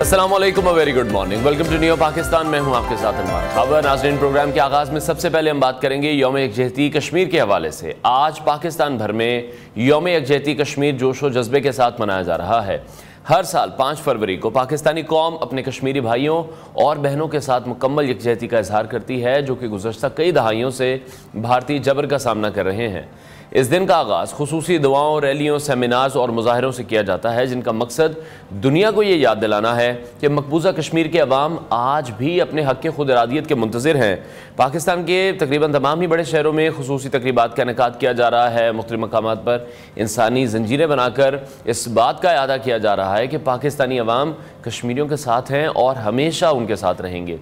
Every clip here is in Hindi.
अस्सलाम वालेकुम, very good morning, welcome to New Pakistan. मैं हूं आपके साथ इमरान खबर। नाज़रीन, प्रोग्राम के आगाज़ में सबसे पहले हम बात करेंगे यौम यकजहती कश्मीर के हवाले से। आज पाकिस्तान भर में यौम यकजहती कश्मीर जोश व जज्बे के साथ मनाया जा रहा है। हर साल 5 फरवरी को पाकिस्तानी कौम अपने कश्मीरी भाइयों और बहनों के साथ मुकम्मल यकजहती का इजहार करती है, जो कि गुज़श्ता कई दहाइयों से भारतीय जबर का सामना कर रहे हैं। इस दिन का आगाज़ खुसूसी दुआओं, रैलियों, सेमिनार्स और मुजाहरों से किया जाता है, जिनका मकसद दुनिया को ये याद दिलाना है कि मकबूजा कश्मीर के अवाम आज भी अपने हक़ के खुद इरादियत के मुंतज़िर हैं। पाकिस्तान के तकरीबन तमाम ही बड़े शहरों में खुसूसी तकरीबात का इनेकाद किया जा रहा है। मुख्तलिफ मकामात पर इंसानी जंजीरें बनाकर इस बात का अदा किया जा रहा है कि पाकिस्तानी अवाम कश्मीरियों के साथ हैं और हमेशा उनके साथ रहेंगे।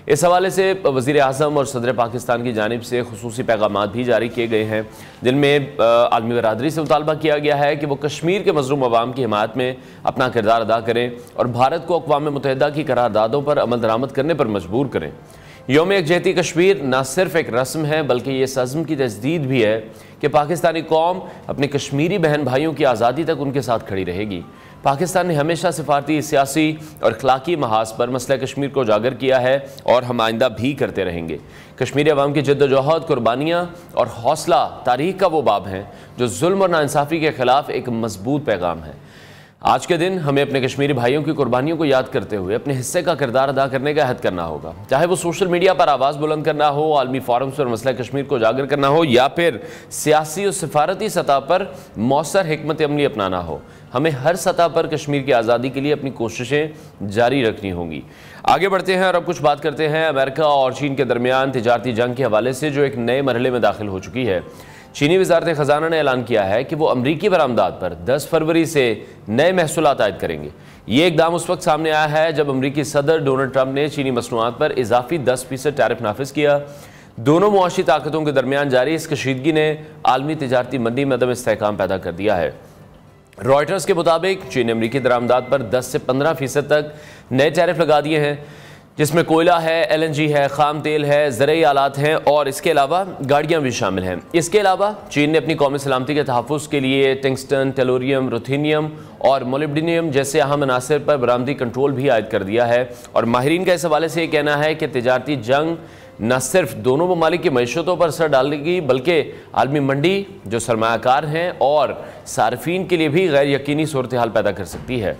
इस हवाले से वज़ीर आज़म और सदर पाकिस्तान की जानिब से खुसूसी पैगामात भी जारी किए गए हैं, जिनमें आलमी बरादरी से मुतालबा किया गया है कि वो कश्मीर के मज़लूम अवाम की हिमायत में अपना किरदार अदा करें और भारत को अक़वाम मुत्तहिदा की करारदादों पर अमल दरामद करने पर मजबूर करें। यौम यकजहती कश्मीर न सिर्फ एक रस्म है, बल्कि ये इस अज़्म की तजदीद भी है कि पाकिस्तानी कौम अपने कश्मीरी बहन भाइयों की आज़ादी तक उनके साथ खड़ी रहेगी। पाकिस्तान ने हमेशा सिफारती, सियासी और अखलाकी महाज पर मसला कश्मीर को उजागर किया है और हम आइंदा भी करते रहेंगे। कश्मीरी अवाम की जद्दोजहद, कुर्बानियाँ और हौसला तारीख का वो बाब हैं जो जुल्म और नाइंसाफ़ी के ख़िलाफ़ एक मजबूत पैगाम है। आज के दिन हमें अपने कश्मीरी भाइयों की कुर्बानियों को याद करते हुए अपने हिस्से का किरदार अदा करने का अहद करना होगा, चाहे वो सोशल मीडिया पर आवाज़ बुलंद करना हो, आलमी फोरम्स पर मसला कश्मीर को उजागर करना हो, या फिर सियासी और सिफारती सतह पर मौसर हिकमत अमली अपनाना हो। हमें हर सतह पर कश्मीर की आज़ादी के लिए अपनी कोशिशें जारी रखनी होंगी। आगे बढ़ते हैं और अब कुछ बात करते हैं अमेरिका और चीन के दरमियान तिजारती जंग के हवाले से, जो एक नए मरहले में दाखिल हो चुकी है। चीनी वज़ारत ख़जाना ने ऐलान किया है कि वो अमरीकी बरामदात पर 10 फरवरी से नए महसूलात आयद करेंगे। ये इक़दाम उस वक्त सामने आया है जब अमरीकी सदर डोनाल्ड ट्रंप ने चीनी मसनूआत पर इजाफी 10% टैरिफ नाफिज किया। दोनों मुआशी ताकतों के दरमियान जारी इस कशीदगी ने आलमी तिजारती मंडी में अदम इस्तेहकाम पैदा कर दिया है। रॉयटर्स के मुताबिक चीन ने अमरीकी दरामदात पर 10 से 15% तक नए टैरिफ लगा दिए हैं, जिसमें कोयला है, LNG है, खाम तेल है, ज़रूरी आलात हैं और इसके अलावा गाड़ियाँ भी शामिल हैं। इसके अलावा चीन ने अपनी कौमी सलामती के तहफ़्फ़ुज़ के लिए टंगस्टन, टेलोरियम, रुथेनियम और मोलिब्डेनियम जैसे अहम अनासर पर बरामदी कंट्रोल भी आयद कर दिया है। और माहिरीन का इस हवाले से ये कहना है कि तिजारती जंग न सिर्फ दोनों ममालिक की मईशतों पर असर डालेगी, बल्कि आलमी मंडी जो सरमायाकार हैं और सार्फिन के लिए भी गैर यकीनी सूरत हाल पैदा कर सकती है।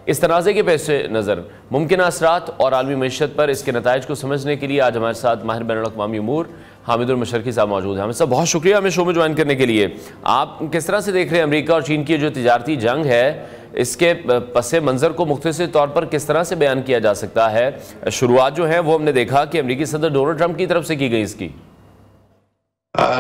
इस तनाज़े के पेश नज़र मुमकिन असरात और आलमी मईशत पर इसके नताइज को समझने के लिए आज हमारे साथ माहिर बैनुल-अक़वामी उमूर हामिदुल मशरकी साहब मौजूद हैं। हामिद साहब, बहुत शुक्रिया हमें शो में ज्वाइन करने के लिए। आप किस तरह से देख रहे हैं अमेरिका और चीन की जो तिजारती जंग है, इसके पसे मंज़र को मुख्तसर तौर पर किस तरह से बयान किया जा सकता है? शुरुआत जो है वो हमने देखा कि अमेरिकी सदर डोनाल्ड ट्रंप की तरफ से की गई इसकी।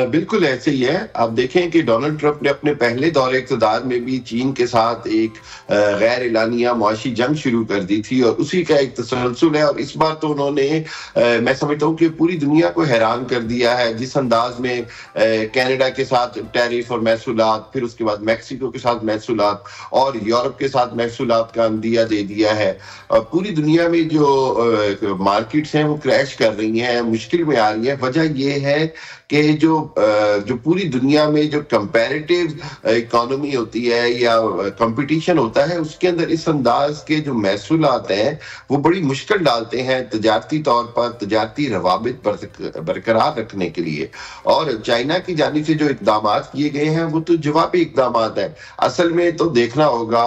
बिल्कुल ऐसे ही है। आप देखें कि डोनाल्ड ट्रंप ने अपने पहले दौरे इक़्तिदार में भी चीन के साथ एक गैर एलानिया मुआशी जंग शुरू कर दी थी और उसी का एक तसलसल है। और इस बार तो उन्होंने मैं समझता हूँ कि पूरी दुनिया को हैरान कर दिया है, जिस अंदाज में कनाडा के साथ टैरिफ और महसूलात, फिर उसके बाद मैक्सिको के साथ महसूलात और यूरोप के साथ महसूलात का अंदिया दे दिया है। पूरी दुनिया में जो मार्केट्स हैं वो क्रैश कर रही हैं, मुश्किल में आ रही है। वजह यह है कि जो पूरी दुनिया में जो कंपैरेटिव इकोनॉमी होती है या कंपटीशन होता है, उसके अंदर इस अंदाज के जो महसूलात हैं वो बड़ी मुश्किल डालते हैं तजारती तौर पर, तजारती रवाबित बरकरार रखने के लिए। और चाइना की जानिब से जो इक़दामात किए गए हैं वो तो जवाबी इक़दामात हैं। असल में तो देखना होगा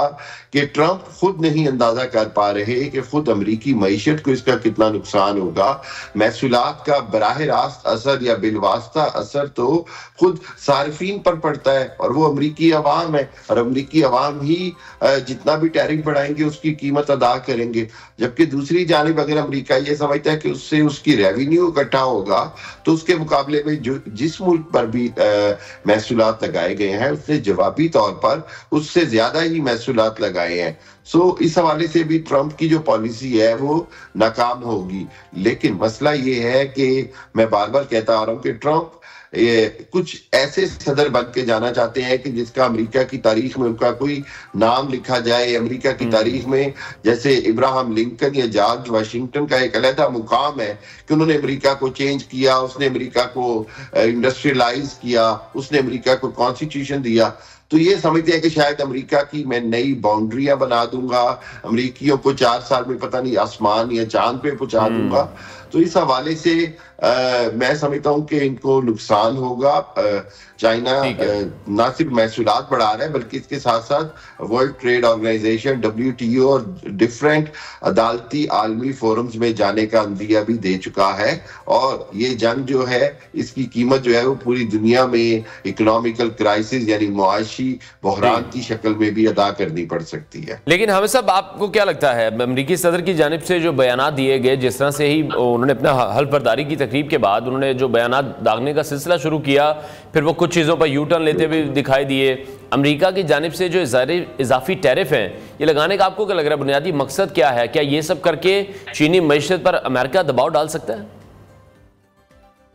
कि ट्रंप खुद नहीं अंदाजा कर पा रहे कि खुद अमरीकी मईशत को इसका कितना नुकसान होगा। महसूलात का बराह रास्त असर या बिलवास्ता असर तो खुद सार्फिन पर पड़ता है और वो अमरीकी अवाम है, और अमरीकी अवाम ही जितना भी टैरिफ बढ़ाएंगे उसकी कीमत अदा करेंगे। जबकि दूसरी जानिब अगर अमरीका ये समझता है कि उससे उसकी रेवेन्यू इकट्ठा होगा, तो उसके मुकाबले में जो जिस मुल्क पर भी महसूलात लगाए गए हैं उसने जवाबी तौर पर उससे ज्यादा ही महसूलात लगाए हैं। इस हवाले से भी ट्रंप की जो पॉलिसी है वो नाकाम होगी। लेकिन मसला ये है कि मैं बार बार कहता आ रहा हूँ कि ट्रंप कुछ ऐसे सदर बन के जाना चाहते हैं कि जिसका अमेरिका की तारीख में उनका कोई नाम लिखा जाए। अमेरिका की तारीख में जैसे इब्राहिम लिंकन या जॉर्ज वाशिंगटन का एक अलग मुकाम है कि उन्होंने अमेरिका को चेंज किया, उसने अमेरिका को इंडस्ट्रियलाइज किया, उसने अमेरिका को कॉन्स्टिट्यूशन दिया। तो ये समझते हैं कि शायद अमेरिका की मैं नई बाउंड्रियां बना दूंगा, अमेरिकियों को 4 साल में पता नहीं आसमान या चांद पे पहुंचा दूंगा। तो इस हवाले से मैं समझता हूं कि इनको नुकसान होगा। चाइना ना सिर्फ महसूलात बढ़ा रहा है बल्कि इसके साथ साथ वर्ल्ड ट्रेड ऑर्गेनाइजेशन WTO और डिफरेंट अदालती आलमी फोरम्स में जाने का अंदिया भी दे चुका है। और ये जंग जो है इसकी कीमत जो है वो पूरी दुनिया में इकोनॉमिकल क्राइसिस यानी मुआशी बहरान की शक्ल में भी अदा करनी पड़ सकती है। लेकिन हमें सब आपको क्या लगता है, अमेरिकी सदर की जानिब से जो बयानात दिए गए, जिस तरह से ही उन्होंने अपना हल्फ बर्दारी की तकरीब के बाद उन्होंने जो बयानात दागने का सिलसिला शुरू किया, फिर वो कुछ चीज़ों पर यू टर्न लेते हुए दिखाई दिए। अमेरिका की जानिब से जो इजाफी टैरिफ हैं ये लगाने का आपको क्या लग रहा है, बुनियादी मकसद क्या है? क्या ये सब करके चीनी मईशत पर अमेरिका दबाव डाल सकता है?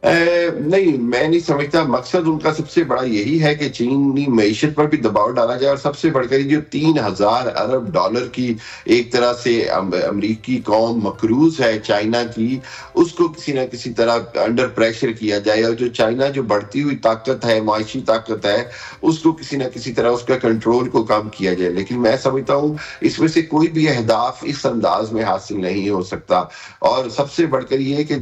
नहीं, मैं नहीं समझता। मकसद उनका सबसे बड़ा यही है कि चीनी मईशत पर भी दबाव डाला जाए और सबसे बढ़कर जो 3000 अरब डॉलर की एक तरह से अमेरिकी कौम मकरूज है चाइना की, उसको किसी ना किसी तरह अंडर प्रेशर किया जाए और जो चाइना जो बढ़ती हुई ताकत है, माशी ताकत है, उसको किसी ना किसी तरह उसका कंट्रोल को कम किया जाए। लेकिन मैं समझता हूँ इसमें से कोई भी अहदाफ इस अंदाज में हासिल नहीं हो सकता। और सबसे बढ़कर ये कि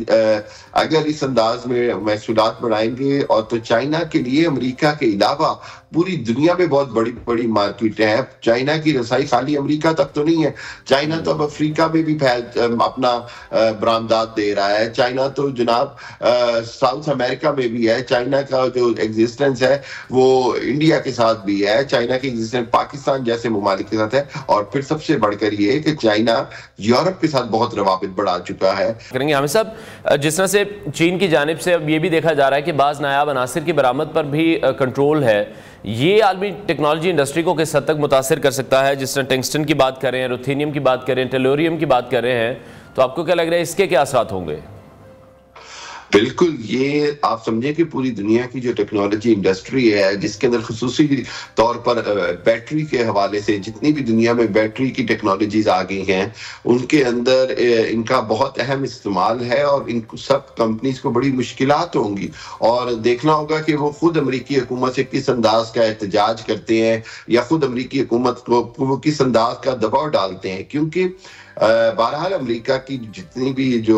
अगर इस अंदाज महसूलात बढ़ाएंगे और तो चाइना के लिए अमेरिका के अलावा पूरी दुनिया में बहुत बड़ी बड़ी मार्केटें हैं। चाइना की रसाई खाली अमेरिका तक तो नहीं है, चाइना तो अब अफ्रीका में भी अपना बरामदात दे रहा है। चाइना तो जनाब साउथ अमेरिका में भी है। चाइना का जो एग्जिस्टेंस है वो इंडिया के साथ भी है। चाइना की एग्जिस्टेंस पाकिस्तान जैसे ममालिक के साथ है। और फिर सबसे बढ़कर ये कि चाइना यूरोप के साथ बहुत रवाबित बढ़ा चुका है। करेंगे हमें सब, जिस तरह से चीन की जानिब से अब ये भी देखा जा रहा है कि बाज़ नायाब अनासिर की बरामद पर भी कंट्रोल है, ये आलमी टेक्नोलॉजी इंडस्ट्री को किस हद तक मुतासिर कर सकता है? जिस तरह टंगस्टन की बात कर रहे हैं, रुथेनियम की बात कर रहे हैं, टेलोरियम की बात कर रहे हैं, तो आपको क्या लग रहा है इसके क्या असरात होंगे? बिल्कुल, ये आप समझे कि पूरी दुनिया की जो टेक्नोलॉजी इंडस्ट्री है जिसके अंदर खुसूसी तौर पर बैटरी के हवाले से जितनी भी दुनिया में बैटरी की टेक्नोलॉजीज आ गई हैं उनके अंदर इनका बहुत अहम इस्तेमाल है और इन सब कंपनीज को बड़ी मुश्किलात होंगी। और देखना होगा कि वो खुद अमेरिकी हुकूमत से किस अंदाज का एहतजाज करते हैं या खुद अमेरिकी हुकूमत को वो किस अंदाज का दबाव डालते हैं। क्योंकि बहरहाल अमेरिका की जितनी भी जो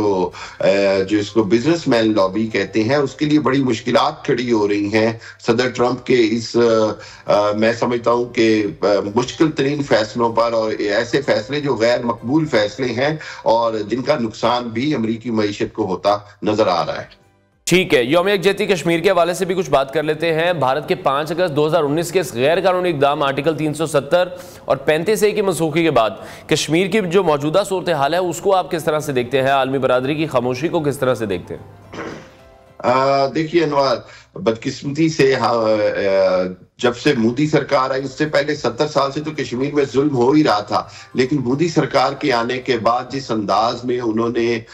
इसको बिजनेसमैन लॉबी कहते हैं उसके लिए बड़ी मुश्किलात खड़ी हो रही हैं सदर ट्रंप के इस मैं समझता हूं कि मुश्किल तरीन फैसलों पर, और ऐसे फैसले जो गैर मकबूल फैसले हैं और जिनका नुकसान भी अमेरिकी मईशत को होता नजर आ रहा है। ठीक है, यौम यकजहती कश्मीर के हवाले से भी कुछ बात कर लेते हैं। भारत के 5 अगस्त 2019 के इस गैर कानूनी इकदाम आर्टिकल 370 और 35A की मनसूखी के बाद कश्मीर की जो मौजूदा सूरत हाल है उसको आप किस तरह से देखते हैं? आलमी बरादरी की खामोशी को किस तरह से देखते हैं? देखिए अनवर, बदकिस्मती से जब से मोदी सरकार आई उससे पहले 70 साल से तो कश्मीर में जुल्म हो ही रहा था। लेकिन मोदी सरकार के आने के बाद जिस अंदाज में उन्होंने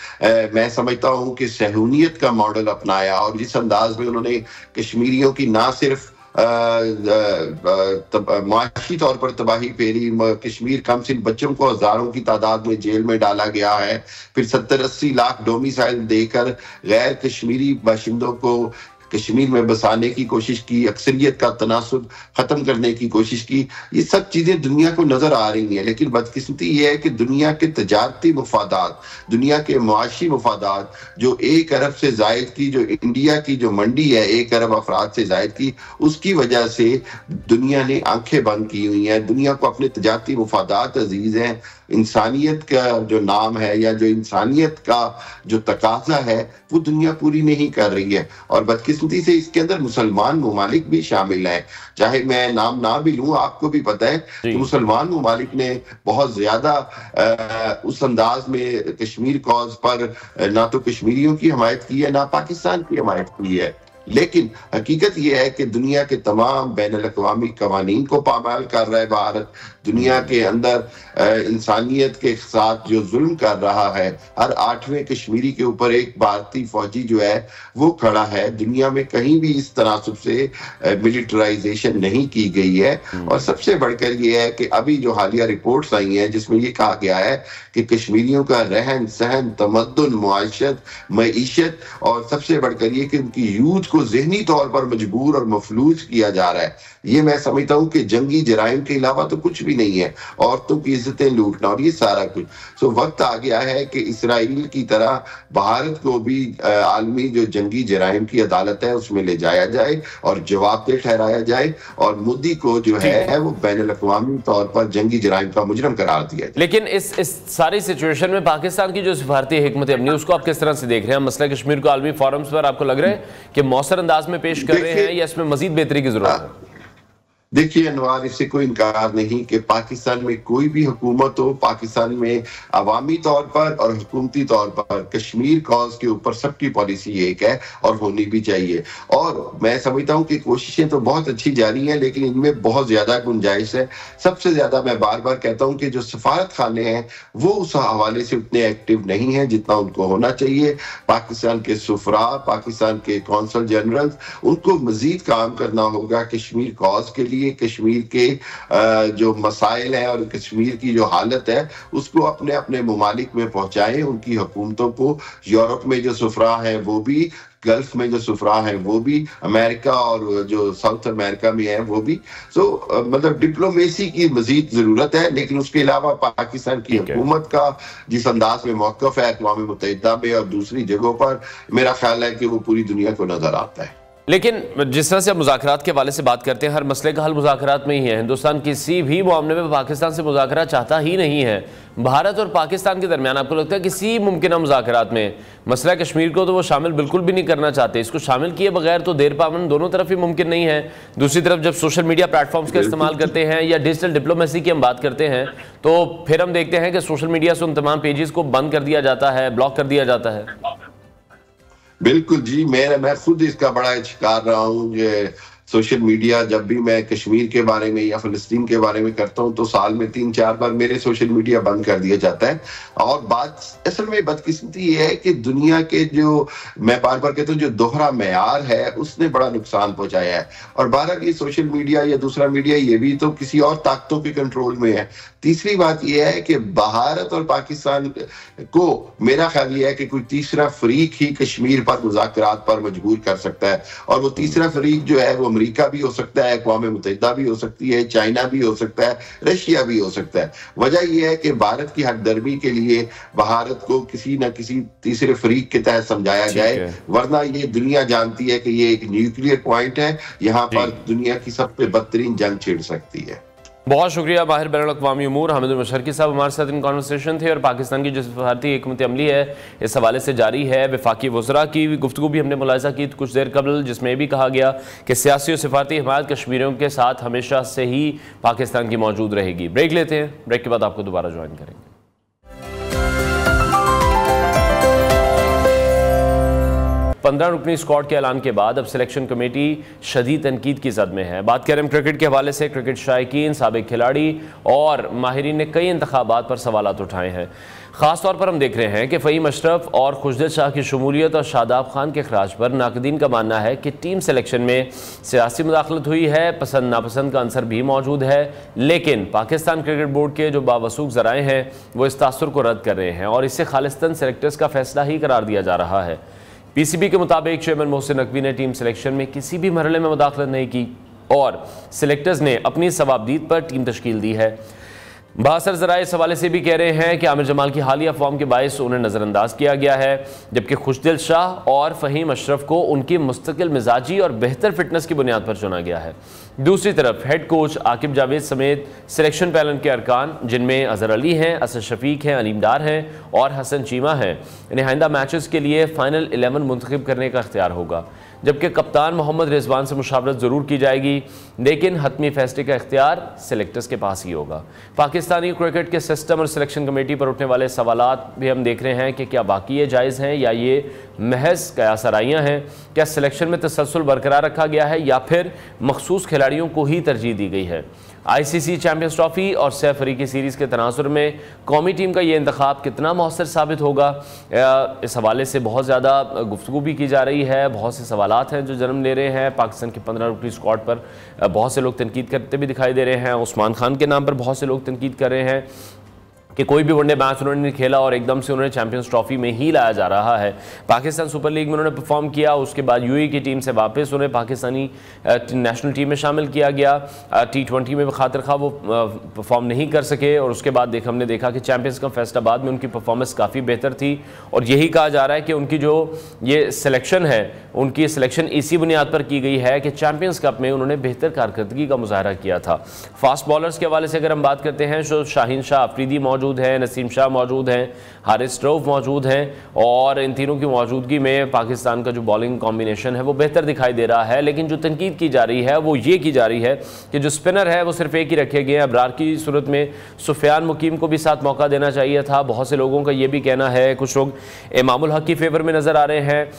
मैं समझता हूं कि सहूनियत का मॉडल अपनाया और जिस अंदाज में उन्होंने कश्मीरियों की ना सिर्फ माशी तौर पर तबाही फेरी, कश्मीर कम सिन बच्चों को हजारों की तादाद में जेल में डाला गया है, फिर 70-80 लाख डोमिसाइल देकर गैर कश्मीरी बाशिंदों को कश्मीर में बसाने की कोशिश की, अक्सरियत का तनासुब खत्म करने की कोशिश की। ये सब चीजें दुनिया को नजर आ रही हैं। लेकिन बदकिस्मती ये है कि दुनिया के तजारती मुफादात, दुनिया के मुआशी मुफादात, जो 1 अरब से जायद की जो इंडिया की जो मंडी है 1 अरब अफराद से जायद की, उसकी वजह से दुनिया ने आंखें बंद की हुई हैं। दुनिया को अपने तजारती मुफादात अजीज हैं। इंसानियत का जो नाम है या जो इंसानियत का जो तकाजा है वो दुनिया पूरी नहीं कर रही है। और बदकिस्मती से इसके अंदर मुसलमान ममालिक भी शामिल हैं। चाहे मैं नाम ना भी लूं, आपको भी पता है कि मुसलमान ममालिक ने बहुत ज्यादा उस अंदाज में कश्मीर कॉज पर ना तो कश्मीरियों की हमायत की है ना पाकिस्तान की हमायत की है। लेकिन हकीकत यह है कि दुनिया के तमाम बैनुल अक़वामी कवानीन को पामाल कर रहा है भारत। दुनिया के अंदर इंसानियत के साथ जो जुल्म कर रहा है, हर 8वें कश्मीरी के ऊपर एक भारतीय फौजी जो है वो खड़ा है। दुनिया में कहीं भी इस तनासुब से मिलिटराइजेशन नहीं की गई है। और सबसे बढ़कर ये है कि अभी जो हालिया रिपोर्ट्स आई हैं जिसमें ये कहा गया है कि कश्मीरियों का रहन सहन, तमद्दुन, मुआशत, मईशत और सबसे बढ़कर ये कि उनकी यूथ उसको ज़हनी तौर पर मजबूर और मफलूज किया जा रहा है। ये मैं समझता हूँ कि जंगी जराइम के अलावा तो कुछ भी नहीं है, औरतों की इज्जतें लूटना और ये सारा कुछ। सो वक्त आ गया है कि इसराइल की तरह भारत को भी आलमी जो जंगी जराइम की अदालत है उसमें ले जाया जाए और जवाबदेह ठहराया जाए, और मोदी को जो है वो बैनुल-अक़वामी तौर पर जंगी जराइम का मुजरम करार दिया जाए। लेकिन इस सारी सिचुएशन में पाकिस्तान की जो सिफारती हिकमत अमली उसको आप किस तरह से देख रहे हैं? मसला कश्मीर को आलमी फोरम्स पर आपको लग रहा है कि मौसर अंदाज में पेश कर रहे हैं या इसमें मजीद बेहतरी की जरूरत है? देखिए अनवार, इससे कोई इनकार नहीं कि पाकिस्तान में कोई भी हुकूमत हो, पाकिस्तान में अवामी तौर पर और हुकूमती तौर पर कश्मीर कॉज के ऊपर सबकी पॉलिसी एक है और होनी भी चाहिए। और मैं समझता हूँ कि कोशिशें तो बहुत अच्छी जारी हैं, लेकिन इनमें बहुत ज्यादा गुंजाइश है। सबसे ज्यादा मैं बार बार कहता हूँ कि जो सफारत खाने हैं वो उस हवाले से उतने एक्टिव नहीं है जितना उनको होना चाहिए। पाकिस्तान के सुफरा, पाकिस्तान के कौंसल जनरल, उनको मजीद काम करना होगा कश्मीर कॉज के लिए। कश्मीर के जो मसाइल हैं और कश्मीर की जो हालत है उसको अपने अपने ममालिक में पहुंचाएं, उनकी हुकूमतों को। यूरोप में जो सुफरा है वो भी, गल्फ में जो सुफरा है वो भी, अमेरिका और जो साउथ अमेरिका में है वो भी। मतलब डिप्लोमेसी की मजीद जरूरत है, लेकिन उसके अलावा पाकिस्तान की हुकूमत का जिस अंदाज में मौक़िफ़ है अक़वाम मुत्तहिदा में और दूसरी जगहों पर, मेरा ख्याल है कि वो पूरी दुनिया को नजर आता है। लेकिन जिस तरह से आप मुज़ाकरात के हवाले से बात करते हैं, हर मसले का हल मुज़ाकरात में ही है। हिंदुस्तान किसी भी मामले में पाकिस्तान से मुज़ाकरा चाहता ही नहीं है। भारत और पाकिस्तान के दरमियान आपको लगता है किसी मुमकिन मुज़ाकरात में मसला कश्मीर को तो वो शामिल बिल्कुल भी नहीं करना चाहते? इसको शामिल किए बगैर तो देर पामन दोनों तरफ ही मुमकिन नहीं है। दूसरी तरफ जब सोशल मीडिया प्लेटफॉर्म्स का इस्तेमाल करते हैं या डिजिटल डिप्लोमेसी की हम बात करते हैं तो फिर हम देखते हैं कि सोशल मीडिया से उन तमाम पेजेस को बंद कर दिया जाता है, ब्लॉक कर दिया जाता है। बिल्कुल जी, मैं खुद इसका बड़ा शिकार रहा हूँ। सोशल मीडिया जब भी मैं कश्मीर के बारे में या फिलिस्तीन के बारे में करता हूं तो साल में 3-4 बार मेरे सोशल मीडिया बंद कर दिया जाता है। और बात असल में बदकिस्मती ये है कि दुनिया के जो, मैं बार बार कहता हूँ, जो दोहरा मेयार है उसने बड़ा नुकसान पहुंचाया है। और बहरहाल ये सोशल मीडिया या दूसरा मीडिया ये भी तो किसी और ताकतों के कंट्रोल में है। तीसरी बात यह है कि भारत और पाकिस्तान को, मेरा ख्याल यह है कि कोई तीसरा फरीक ही कश्मीर पर मुज़ाकरात पर मजबूर कर सकता है, और वो तीसरा फरीक जो है वो अमेरिका भी हो सकता है, अक़वाम मुत्तहिदा भी हो सकती है, चाइना भी हो सकता है, रशिया भी हो सकता है। वजह यह है कि भारत की हकदर्मी के लिए भारत को किसी न किसी तीसरे फरीक के तहत समझाया जाए, वरना ये दुनिया जानती है कि ये एक न्यूक्लियर पॉइंट है, यहाँ पर दुनिया की सबसे बदतरीन जंग छिड़ सकती है। बहुत शुक्रिया माहिर बैनुल-अक़वामी उमूर हामिदुल मशरकी साहब हमारे साथ इन कॉन्वर्सेशन थे। और पाकिस्तान की जो सिफारती हिकमत अमली है इस हवाले से जारी है। वफाकी वज़रा की गुफ्तगू भी हमने मुलाहिज़ा की कुछ देर कबल, जिसमें भी कहा गया कि सियासी और सिफारती हिमायत कश्मीरियों के साथ हमेशा से ही पाकिस्तान की मौजूद रहेगी। ब्रेक लेते हैं, ब्रेक के बाद आपको दोबारा ज्वाइन करेंगे। 15 रुकनी स्क्वाड के ऐलान के बाद अब सिलेक्शन कमेटी शदीद तनकीद की जद में है। बात करें क्रिकेट के हवाले से, क्रिकेट शायकीन, साबिक खिलाड़ी और माहिरीन ने कई इंतखाबात पर सवालात उठाए हैं। ख़ास तौर पर हम देख रहे हैं कि फ़हीम अशरफ और खुशदिल शाह की शमूलियत और शादाब खान के अखराज पर नाकदीन का मानना है कि टीम सिलेक्शन में सियासी मुदाखलत हुई है, पसंद नापसंद का अंसर भी मौजूद है। लेकिन पाकिस्तान क्रिकेट बोर्ड के जो बावसूख ज़राए हैं वो इस तासुर को रद्द कर रहे हैं और इसे खालिस्तान सेलेक्टर्स का फैसला ही करार दिया जा रहा है। पीसीबी के मुताबिक चेयरमैन मोहसिन नकवी ने टीम सिलेक्शन में किसी भी मरहले में मुदाखलत नहीं की और सिलेक्टर्स ने अपनी सवाबदीद पर टीम तश्कील दी है। बासर ज़राए इस हवाले से भी कह रहे हैं कि आमिर जमाल की हालिया फॉर्म के बायस उन्हें नज़रअंदाज किया गया है, जबकि खुशदिल शाह और फ़हीम अशरफ को उनकी मुस्तकिल मिजाजी और बेहतर फिटनेस की बुनियाद पर चुना गया है। दूसरी तरफ हेड कोच आकिब जावेद समेत सिलेक्शन पैनल के अरकान, जिनमें अजहर अली हैं, असद शफीक हैं, अलीम डार हैं और हसन चीमा हैं, इन्हें आइंदा मैचेस के लिए फ़ाइनल 11 मुंतखब करने का इख्तियार होगा। जबकि कप्तान मोहम्मद रिजवान से मुशावरत ज़रूर की जाएगी, लेकिन हतमी फैसले का इख्तियार सिलेक्टर्स के पास ही होगा। पाकिस्तानी क्रिकेट के सिस्टम और सिलेक्शन कमेटी पर उठने वाले सवालात भी हम देख रहे हैं कि क्या बाकी ये जायज़ हैं या ये महज कयासराइयाँ हैं। क्या सिलेक्शन में तसलसल बरकरार रखा गया है या फिर मखसूस खिलाड़ियों को ही तरजीह दी गई है। आईसीसी चैंपियंस ट्रॉफी और सह अफ्रीकी सीरीज़ के तनासुर में कौमी टीम का ये इंतखाब कितना मौसर साबित होगा, इस हवाले से बहुत ज़्यादा गुफ्तगू भी की जा रही है। बहुत से सवालात हैं जो जन्म ले रहे हैं। पाकिस्तान की 15 रुकनी स्क्वाड पर बहुत से लोग तनकीद करते भी दिखाई दे रहे हैं। उस्मान खान के नाम पर बहुत से लोग तनकीद कर रहे हैं। कि कोई भी वनडे मैच उन्होंने नहीं खेला और एकदम से उन्होंने चैंपियंस ट्रॉफी में ही लाया जा रहा है। पाकिस्तान सुपर लीग में उन्होंने परफॉर्म किया, उसके बाद यूएई की टीम से वापस उन्हें पाकिस्तानी नेशनल टीम में शामिल किया गया। T20 में खातिर खा वो परफॉर्म नहीं कर सके और उसके बाद हमने देखा कि चैंपियंस कप फैसलाबाद में उनकी परफॉर्मेंस काफ़ी बेहतर थी और यही कहा जा रहा है कि उनकी जो ये सिलेक्शन है, उनकी सिलेक्शन इसी बुनियाद पर की गई है कि चैंपियंस कप में उन्होंने बेहतर कारकर्दगी का मुजाहरा किया था। फास्ट बॉलर्स के हवाले से अगर हम बात करते हैं तो शाहीन शाह अफरीदी मौजूद हैं, नसीम शाह मौजूद हैं, हारिस रऊफ मौजूद हैं और इन तीनों की मौजूदगी में पाकिस्तान का जो बॉलिंग कॉम्बिनेशन है वो बेहतर दिखाई दे रहा है। लेकिन जो तनकीद की जा रही है वो ये की जा रही है कि जो स्पिनर है वो सिर्फ एक ही रखे गए हैं। अबरार की सूरत में सुफियान मुकीम को भी साथ मौका देना चाहिए था। बहुत से लोगों का ये भी कहना है, कुछ लोग इमामुल हक की फेवर में नज़र आ रहे हैं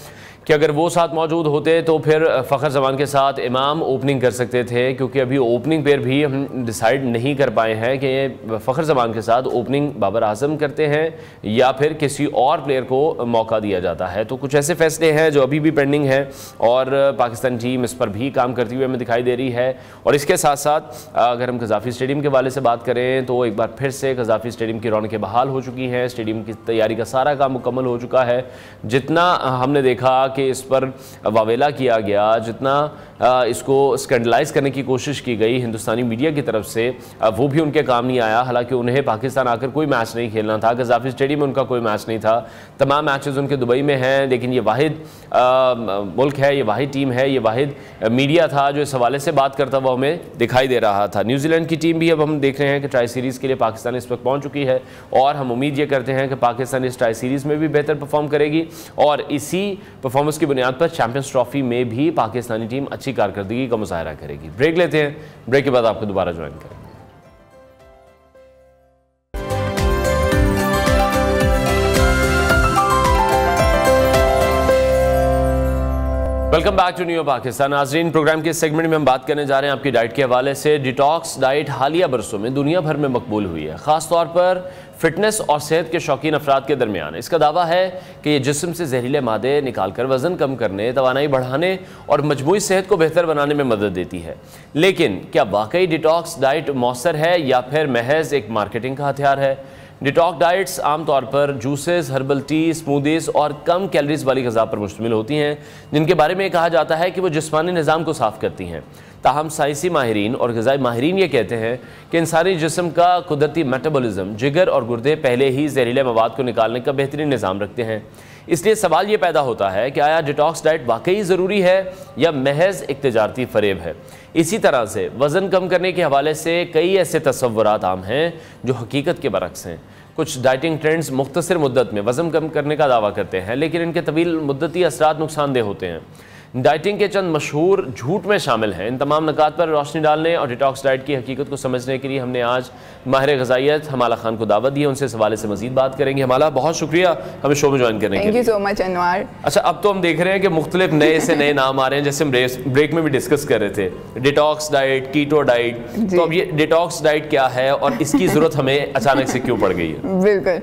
कि अगर वो साथ मौजूद होते तो फिर फ़खर जमान के साथ इमाम ओपनिंग कर सकते थे, क्योंकि अभी ओपनिंग पर भी हम डिसाइड नहीं कर पाए हैं कि फ़खर जमान के साथ ओपनिंग बाबर आजम करते हैं या फिर किसी और प्लेयर को मौका दिया जाता है। तो कुछ ऐसे फैसले हैं जो अभी भी पेंडिंग है और पाकिस्तान टीम इस पर भी काम करती हुई हमें दिखाई दे रही है। और इसके साथ साथ अगर हम कज़ाफ़ी स्टेडियम के हवाले से बात करें तो एक बार फिर से कज़ाफ़ी स्टेडियम की रौनकें बहाल हो चुकी हैं। स्टेडियम की तैयारी का सारा काम मुकम्मल हो चुका है। जितना हमने देखा कि इस पर वावेला किया गया, जितना इसको स्कैंडलाइज करने की कोशिश की गई हिंदुस्तानी मीडिया की तरफ से, वो भी उनके काम नहीं आया। हालांकि उन्हें पाकिस्तान आकर कोई मैच नहीं खेलना था, कज़ाफ़ी स्टेडियम में उनका कोई मैच नहीं था, तमाम मैचेस उनके दुबई में हैं। लेकिन ये वाहिद मुल्क है, ये वाहिद टीम है, ये वाहिद मीडिया था जो इस हवाले से बात करता हुआ हमें दिखाई दे रहा था। न्यूजीलैंड की टीम भी अब हम देख रहे हैं कि ट्राई सीरीज़ के लिए पाकिस्तान इस वक्त पहुँच चुकी है और हम उम्मीद ये करते हैं कि पाकिस्तान इस ट्राई सीरीज़ में भी बेहतर परफॉर्म करेगी और इसी परफॉर्मेंस की बुनियाद पर चैंपियंस ट्रॉफी में भी पाकिस्तानी टीम अच्छी कारकर्दगी का मुजाहरा करेगी। ब्रेक लेते हैं, ब्रेक के बाद आपको दोबारा ज्वाइन करेंगे। Welcome back to New Pakistan. नाज़रीन, प्रोग्राम के इस सेगमेंट में हम बात करने जा रहे हैं आपकी डाइट के हवाले से। डिटॉक्स डाइट हालिया बरसों में दुनिया भर में मकबूल हुई है, ख़ासतौर पर फिटनेस और सेहत के शौकीन अफराद के दरमियान। इसका दावा है कि ये जिस्म से जहरीले मादे निकालकर वज़न कम करने, तवानाई बढ़ाने और मजमूई सेहत को बेहतर बनाने में मदद देती है। लेकिन क्या वाकई डिटॉक्स डाइट मौसर है या फिर महज एक मार्केटिंग का हथियार है? डिटॉक्स डाइट्स आमतौर पर जूसेस, हर्बल टी, स्मूदीज़ और कम कैलोरीज वाली ग़िज़ा पर मुश्तमिल होती हैं, जिनके बारे में कहा जाता है कि वो जिस्मानी निज़ाम को साफ़ करती हैं। ताहम साइंसी माहिरीन और ग़िज़ाई माहिरीन ये कहते हैं कि इंसानी जिस्म का कुदरती मेटाबॉलिज्म, जिगर और गुर्दे पहले ही जहरीले मवाद को निकालने का बेहतरीन निज़ाम रखते हैं। इसलिए सवाल ये पैदा होता है कि आया डिटॉक्स डाइट वाकई ज़रूरी है या महज एक तिजारती फ़रेब है? इसी तरह से वज़न कम करने के हवाले से कई ऐसे तसव्वुरात आम हैं जो हकीकत के बरक्स हैं। कुछ डाइटिंग ट्रेंड्स मुख्तसर मुद्दत में वज़न कम करने का दावा करते हैं, लेकिन इनके तवील मुद्दती असरात नुकसानदेह होते हैं। डाइटिंग के चंद मशहूर झूठ में शामिल हैं। इन तमाम नकात पर रोशनी डालने और डिटॉक्स डाइट की हकीकत को समझने के लिए हमने आज माहिर ग़िज़ाइयत हमाला खान को दावत दी है। उनसे इस हवाले से मज़ीद बात करेंगे। हमाला, बहुत शुक्रिया हमें शो में ज्वाइन करने के लिए। Thank you so much Anwar. अच्छा, अब तो हम देख रहे हैं कि मुख्तलिफ नए से नए नाम आ रहे हैं, जैसे हम ब्रेक में भी डिस्कस कर रहे थे, डिटॉक्स डाइट, कीटो डाइट। तो अब ये डिटॉक्स डाइट क्या है और इसकी ज़रूरत हमें अचानक से क्यों पड़ गई है? बिल्कुल।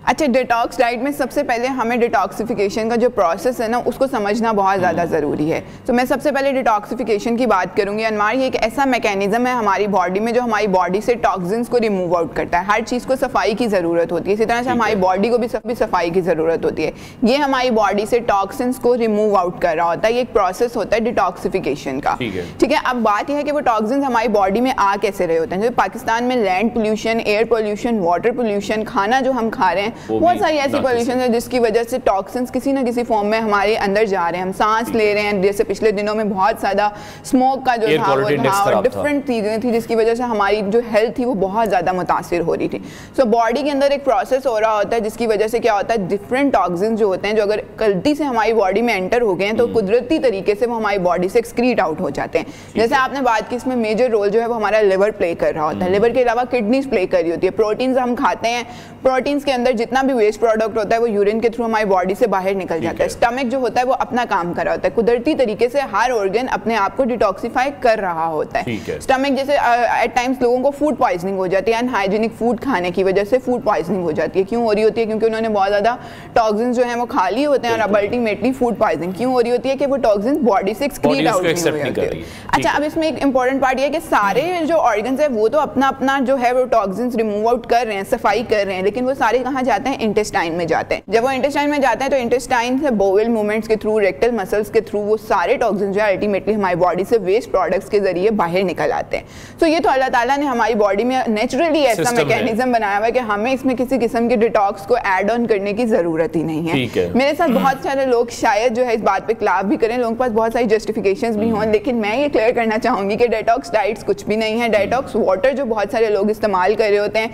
अच्छा, डिटॉक्स डाइट में सबसे पहले हमें डिटॉक्सिफिकेशन का जो प्रोसेस है ना, उसको समझना बहुत ज़्यादा ज़रूरी है। तो मैं सबसे पहले डिटॉक्सिफिकेशन की बात करूँगी। अनवार, ये एक ऐसा मैकेनिज्म है हमारी बॉडी में जो हमारी बॉडी से टॉक्सिन्स को रिमूव आउट करता है। हर चीज़ को सफाई की ज़रूरत होती है, इसी तरह से हमारी बॉडी को भी सफाई की ज़रूरत होती है। ये हमारी बॉडी से टॉक्सिन्स को रिमूव आउट कर रहा होता है। ये एक प्रोसेस होता है डिटॉक्सिफिकेशन का। ठीक है, अब बात यह है कि वो टॉक्सिन्स हमारी बॉडी में आ कैसे रहे होते हैं। जैसे पाकिस्तान में land pollution, air pollution, water pollution, खाना जो हम खा रहे हैं, बहुत सारी ऐसी पोल्यूशन है जिसकी वजह से टॉक्सिन्स किसी ना किसी फॉर्म में हमारे अंदर जा रहे हैं। हम सांस ले रहे हैं, जैसे पिछले दिनों में बहुत ज़्यादा स्मोक का जो था वो था और डिफरेंट चीज़ें थी जिसकी वजह से हमारी जो हेल्थ थी वो बहुत ज़्यादा मुतासिर हो रही थी। सो बॉडी के अंदर एक प्रोसेस हो रहा होता है जिसकी वजह से क्या होता है, डिफरेंट टॉक्सिन्स जो होते हैं जो अगर गलती से हमारी बॉडी में एंटर हो गए हैं तो कुदरती तरीके से वो हमारी बॉडी से एक्सक्रीट आउट हो जाते हैं। जैसे आपने बात की, इसमें मेजर रोल जो है वो हमारा लिवर प्ले कर रहा होता है। लिवर के अलावा किडनीज प्ले कर रही होती है। प्रोटीन्स हम खाते हैं, प्रोटीन्स के अंदर जितना भी वेस्ट प्रोडक्ट होता है वो यूरिन के थ्रू हमारी बॉडी से बाहर निकल जाता है। स्टमक जो होता है वो अपना काम कर रहा होता है, कुदरती तरीके से हर ऑर्गन अपने आप को डिटॉक्सिफाई कर रहा होता है। स्टमक जैसे एट टाइम्स लोगों को फूड पॉइजनिंग हो जाती है, अनहाइजीनिक फूड खाने की वजह से फूड पॉइजनिंग हो जाती है। क्यों हो रही होती है? क्योंकि उन्होंने बहुत ज्यादा टॉक्सिन्स जो है वो खा लिए होते हैं, और अब अल्टीमेटली फूड पॉइजनिंग क्यों हो रही होती है? कि वो टॉक्सिन्स बॉडी से एक्सक्रीट आउट नहीं हो रही है। अच्छा, अब इसमें एक इंपॉर्टेंट पार्ट ये है कि सारे जो ऑर्गन्स है वो तो अपना अपना जो है वो टॉक्सिन्स रिमूव आउट कर रहे हैं, सफाई कर रहे हैं, लेकिन वो सारे कहाँ जाते हैं? इंटेस्टाइन में जाते हैं। जब वो इंटेस्टाइन में जाते हैं तो इंटेस्टाइन से बोवेल मूवमेंट्स के थ्रू, रेक्टल मसल्स के थ्रू वो सारे टॉक्सिन जो है अल्टीमेटली हमारी बॉडी से वेस्ट प्रोडक्ट्स के जरिए बाहर निकल आते हैं। तो ये तो अल्लाह ताला ने हमारी बॉडी में नेचुरली ऐसा मैकेनिज्म बनाया हुआ है कि हमें इसमें किसी किस्म के डिटॉक्स को ऐड ऑन करने की जरूरत ही नहीं है। मेरे साथ बहुत सारे लोग शायद जो है इस बात पे क्लास भी करें, लोगों के पास बहुत सारी जस्टिफिकेशंस भी हों, लेकिन मैं ये क्लियर करना चाहूंगी कि डिटॉक्स डाइट्स कुछ भी नहीं है। डिटॉक्स वाटर जो बहुत सारे लोग इस्तेमाल कर रहे होते हैं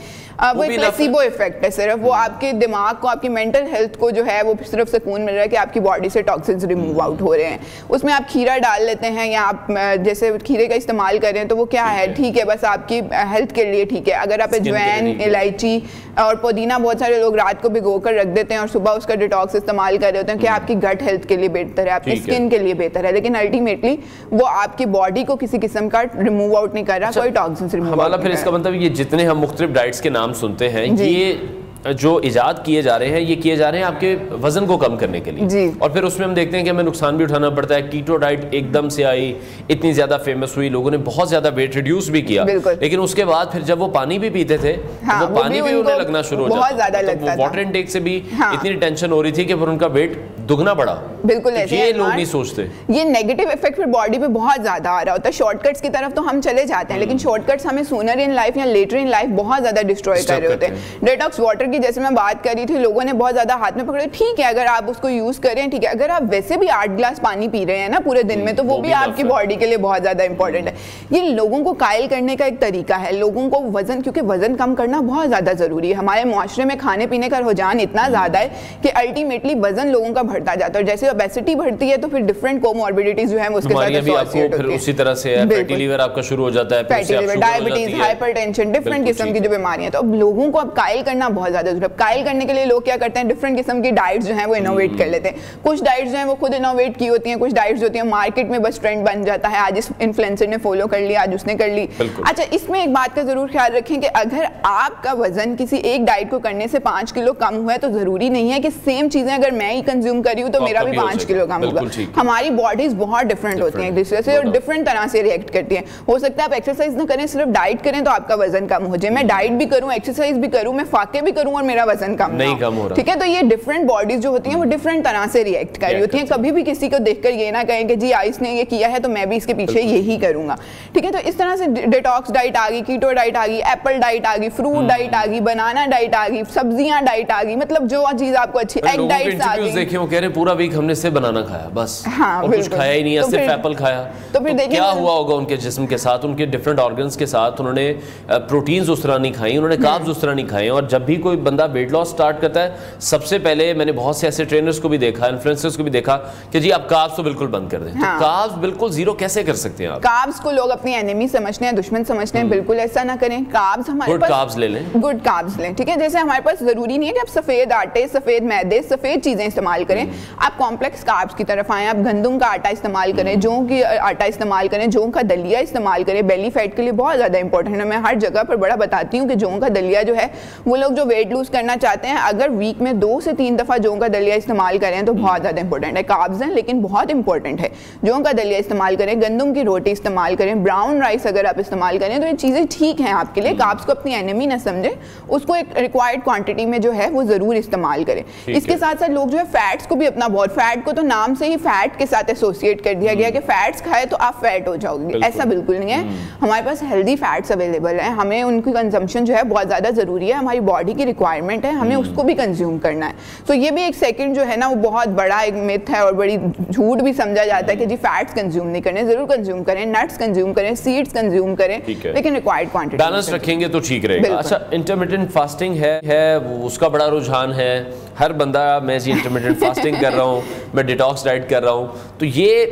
वो एक प्लेसिबो इफेक्ट है, सिर्फ वो आपके दिमाग को, आपकी मेंटल हेल्थ को जो है वो सिर्फ सुकून मिल रहा है कि आपकी बॉडी से टॉक्सिन्स रिमूव आउट हो रहे हैं। उसमें आप खीरा डाल लेते हैं या आप जैसे खीरे का इस्तेमाल कर रहे हैं तो वो क्या है, ठीक है, बस आपकी हेल्थ के लिए ठीक है। अगर आप अजवाइन, इलायची और पुदीना बहुत सारे लोग रात को भिगो कर रख देते हैं और सुबह उसका डिटॉक्स इस्तेमाल कर रहे होते हैं कि आपकी गट हेल्थ के लिए बेहतर है, आपकी स्किन के लिए बेहतर है, लेकिन अल्टीमेटली वो आपकी बॉडी को किसी किस्म का रिमूव आउट नहीं कर रहा, कोई टॉक्सिन्स रिमूव आउट। फिर इसका मतलब ये जितने हम मुख्तलिफ डाइट्स के नाम सुनते हैं, ये जो इजाद किए जा रहे हैं, ये किए जा रहे हैं आपके वजन को कम करने के लिए, और फिर उसमें हम देखते हैं कि हमें नुकसान भी उठाना पड़ता है। कीटो डाइट एकदम से आई, इतनी ज्यादा फेमस हुई, लोगों ने बहुत ज्यादा वेट रिड्यूस भी किया, लेकिन उसके बाद फिर जब वो पानी भी पीते थे तो वो पानी भी उन्हें लगना शुरू हो जाता, तो वाटर इनटेक से भी इतनी टेंशन हो रही थी कि फिर उनका वेट दुगना बढ़ा। बिल्कुल ऐसे ये लोग नहीं सोचते। ये नेगेटिव इफेक्ट फिर बॉडी पे बहुत ज्यादा आ रहा होता है। शॉर्टकट्स की तरफ तो हम चले जाते हैं, लेकिन शॉर्टकट्स हमें सूनर इन लाइफ या लेटर इन लाइफ बहुत ज्यादा डिस्ट्रॉय कर रहे होते हैं। डिटॉक्स वाटर की जैसे मैं बात करी थी, लोगों ने बहुत ज्यादा हाथ में पकड़े, ठीक है अगर आप उसको यूज करें, ठीक है, अगर आप वैसे भी 8 गिलास पानी पी रहे हैं ना पूरे दिन में, तो वो भी आपकी बॉडी के लिए बहुत ज्यादा इंपॉर्टेंट है। ये लोगों को कायल करने का एक तरीका है, लोगों को वजन, क्योंकि वजन कम करना बहुत ज्यादा जरूरी है। हमारे मुआशरे में खाने पीने का रुझान इतना ज्यादा है कि अल्टीमेटली वजन लोगों का बढ़ता जाता है, और जैसे ओबेसिटी बढ़ती है तो फिर डिफरेंट कोमॉर्बिडिटीज जो है उसके साथ एसोसिएट होती है। उसी तरह से फैटी लिवर आपका शुरू हो जाता है, fatty liver, diabetes, hypertension, different किस्म की जो बीमारियां। तो अब लोगों को अब कायल करना बहुत ज्यादा जरूरी है। कायल करने के लिए लोग क्या करते हैं, डिफरेंट किस्म की डाइट्स जो हैं वो इनोवेट कर लेते हैं। कुछ डाइट्स जो हैं वो खुद इनोवेट की होती हैं, कुछ डाइट्स होती हैं मार्केट में बस ट्रेंड बन जाता है, आज इस इन्फ्लुएंसर ने फॉलो कर लिया, आज उसने कर ली। अच्छा, इसमें एक बात का जरूर ख्याल रखें कि अगर आपका वजन किसी एक डाइट को करने से 5 किलो कम हुआ है तो जरूरी नहीं है कि सेम चीजें अगर मैं ही कंज्यूम कर रही हूँ तो मेरा भी 5 किलो कम होगा। हमारी बॉडीज बहुत डिफरेंट होती हैं एक दूसरे से और डिफरेंट तरह से रिएक्ट करती हैं। हो सकता है आप एक्सरसाइज ना करें, सिर्फ डाइट करें तो आपका वजन कम हो जाए। मैं डाइट भी करूं, एक्सरसाइज भी करूं, मैं फाके भी करूं और मेरा वजन कम नहीं कम हो रहा, ठीक है। तो ये डिफरेंट बॉडीज जो होती हैं वो डिफरेंट तरह से रिएक्ट कर रही होती हैं। कभी भी किसी को देखकर ये ना कहें कि जी इसने ये किया है तो मैं भी इसके पीछे यही करूंगा, ठीक है। तो इस तरह से डिटॉक्स डाइट आ गई, कीटो डाइट आ गई, एप्पल डाइट आ गई, फ्रूट डाइट आ गई, बनाना डाइट आ गई, सब्जियां डाइट आ गई, मतलब जो चीज आपको अच्छी, एग डाइट्स आ गई। देखिए वो कह रहे पूरा वीक हमने सिर्फ बनाना खाया बस, और कुछ खाया ही नहीं है, सिर्फ एप्पल खाया। तो फिर देखिए क्या हुआ होगा उनके जिस्म के साथ, उनके डिफरेंट ऑर्गन्स के साथ। उन्होंने प्रोटीन्स उस तरह नहीं खाई, उन्होंने कार्ब्स उस तरह नहीं खाए। और जब भी कोई बंदा वेट लॉस स्टार्ट करता है, सबसे पहले मैंने बहुत से ऐसे ट्रेनर्स को भी देखा, इन्फ्लुएंसर्स को भी देखा कि जी आप कार्ब्स तो बिल्कुल बंद कर दें। तो कार्ब्स बिल्कुल जीरो कैसे कर सकते हैं आप? कार्ब्स को लोग अपनी एनिमी समझते हैं, दुश्मन समझते हैं, बिल्कुल ऐसा ना करें। कार्ब्स हमारे पास गुड कार्ब्स ले लें, गुड कार्ब्स लें, ठीक है। जैसे हमारे पास जरूरी नहीं है कि आप सफेद आटे, सफेद मैदे, सफेद चीजें इस्तेमाल करें। आप कॉम्प्लेक्स कार्ब्स की तरफ आए, आप गंदम का आटा इस्तेमाल करें, जौ की आटा इस्तेमाल करें, जौ का दलिया इस्तेमाल करें। बेली फैट के लिए बहुत ज्यादा इंपॉर्टेंट है। मैं हर जगह पर बड़ा बताती हूँ कि जौ का दलिया जो है, वो लोग जो वेट लूज करना चाहते हैं अगर वीक में 2 से 3 दफा जौ का दलिया इस्तेमाल करें तो बहुत ज्यादा इंपॉर्टेंट है। कार्ब्स हैं लेकिन बहुत इंपॉर्टेंट है। जौ का दलिया इस्तेमाल करें, गंदम की रोटी इस्तेमाल करें, ब्राउन राइस अगर आप इस्तेमाल करें तो ये चीजें ठीक हैं आपके लिए। कार्ब्स को अपनी एनिमी ना समझें, उसको एक रिक्वायर्ड क्वांटिटी में जो है वो जरूर इस्तेमाल करें। इसके साथ साथ लोग जो है फैट्स को भी अपना बहुत, फैट को तो नाम से ही फैट के साथ एसोसिएट कर दिया गया कि फैट्स खाए तो आप फैट हो जाओगे, ऐसा बिल्कुल नहीं है। हमारे पास हेल्दी फैट्स अवेलेबल है, हमें उनकी कंजम्पशन जो है बहुत ज्यादा जरूरी है, हमारी बॉडी की रिक्वायरमेंट है, हमें उसको भी कंज्यूम करना है। तो ये भी एक सेकंड जो है ना वो बहुत बड़ा एक मिथ है और बड़ी झूठ भी समझा जाता है कि जी फैट्स कंज्यूम नहीं करने, जरूर कंज्यूम करें, नट्स कंज्यूम करें, सीड्स कंज्यूम करें, लेकिन रिक्वायर्ड क्वांटिटी बैलेंस रखेंगे तो ठीक रहेगा। अच्छा, इंटरमिटेंट फास्टिंग है उसका बड़ा रुझान है, हर बंदा मैं जी इंटरमिटेंट फास्टिंग फास्टिंग कर रहा हूँ, मैं डिटॉक्स डाइट कर रहा हूँ, तो ये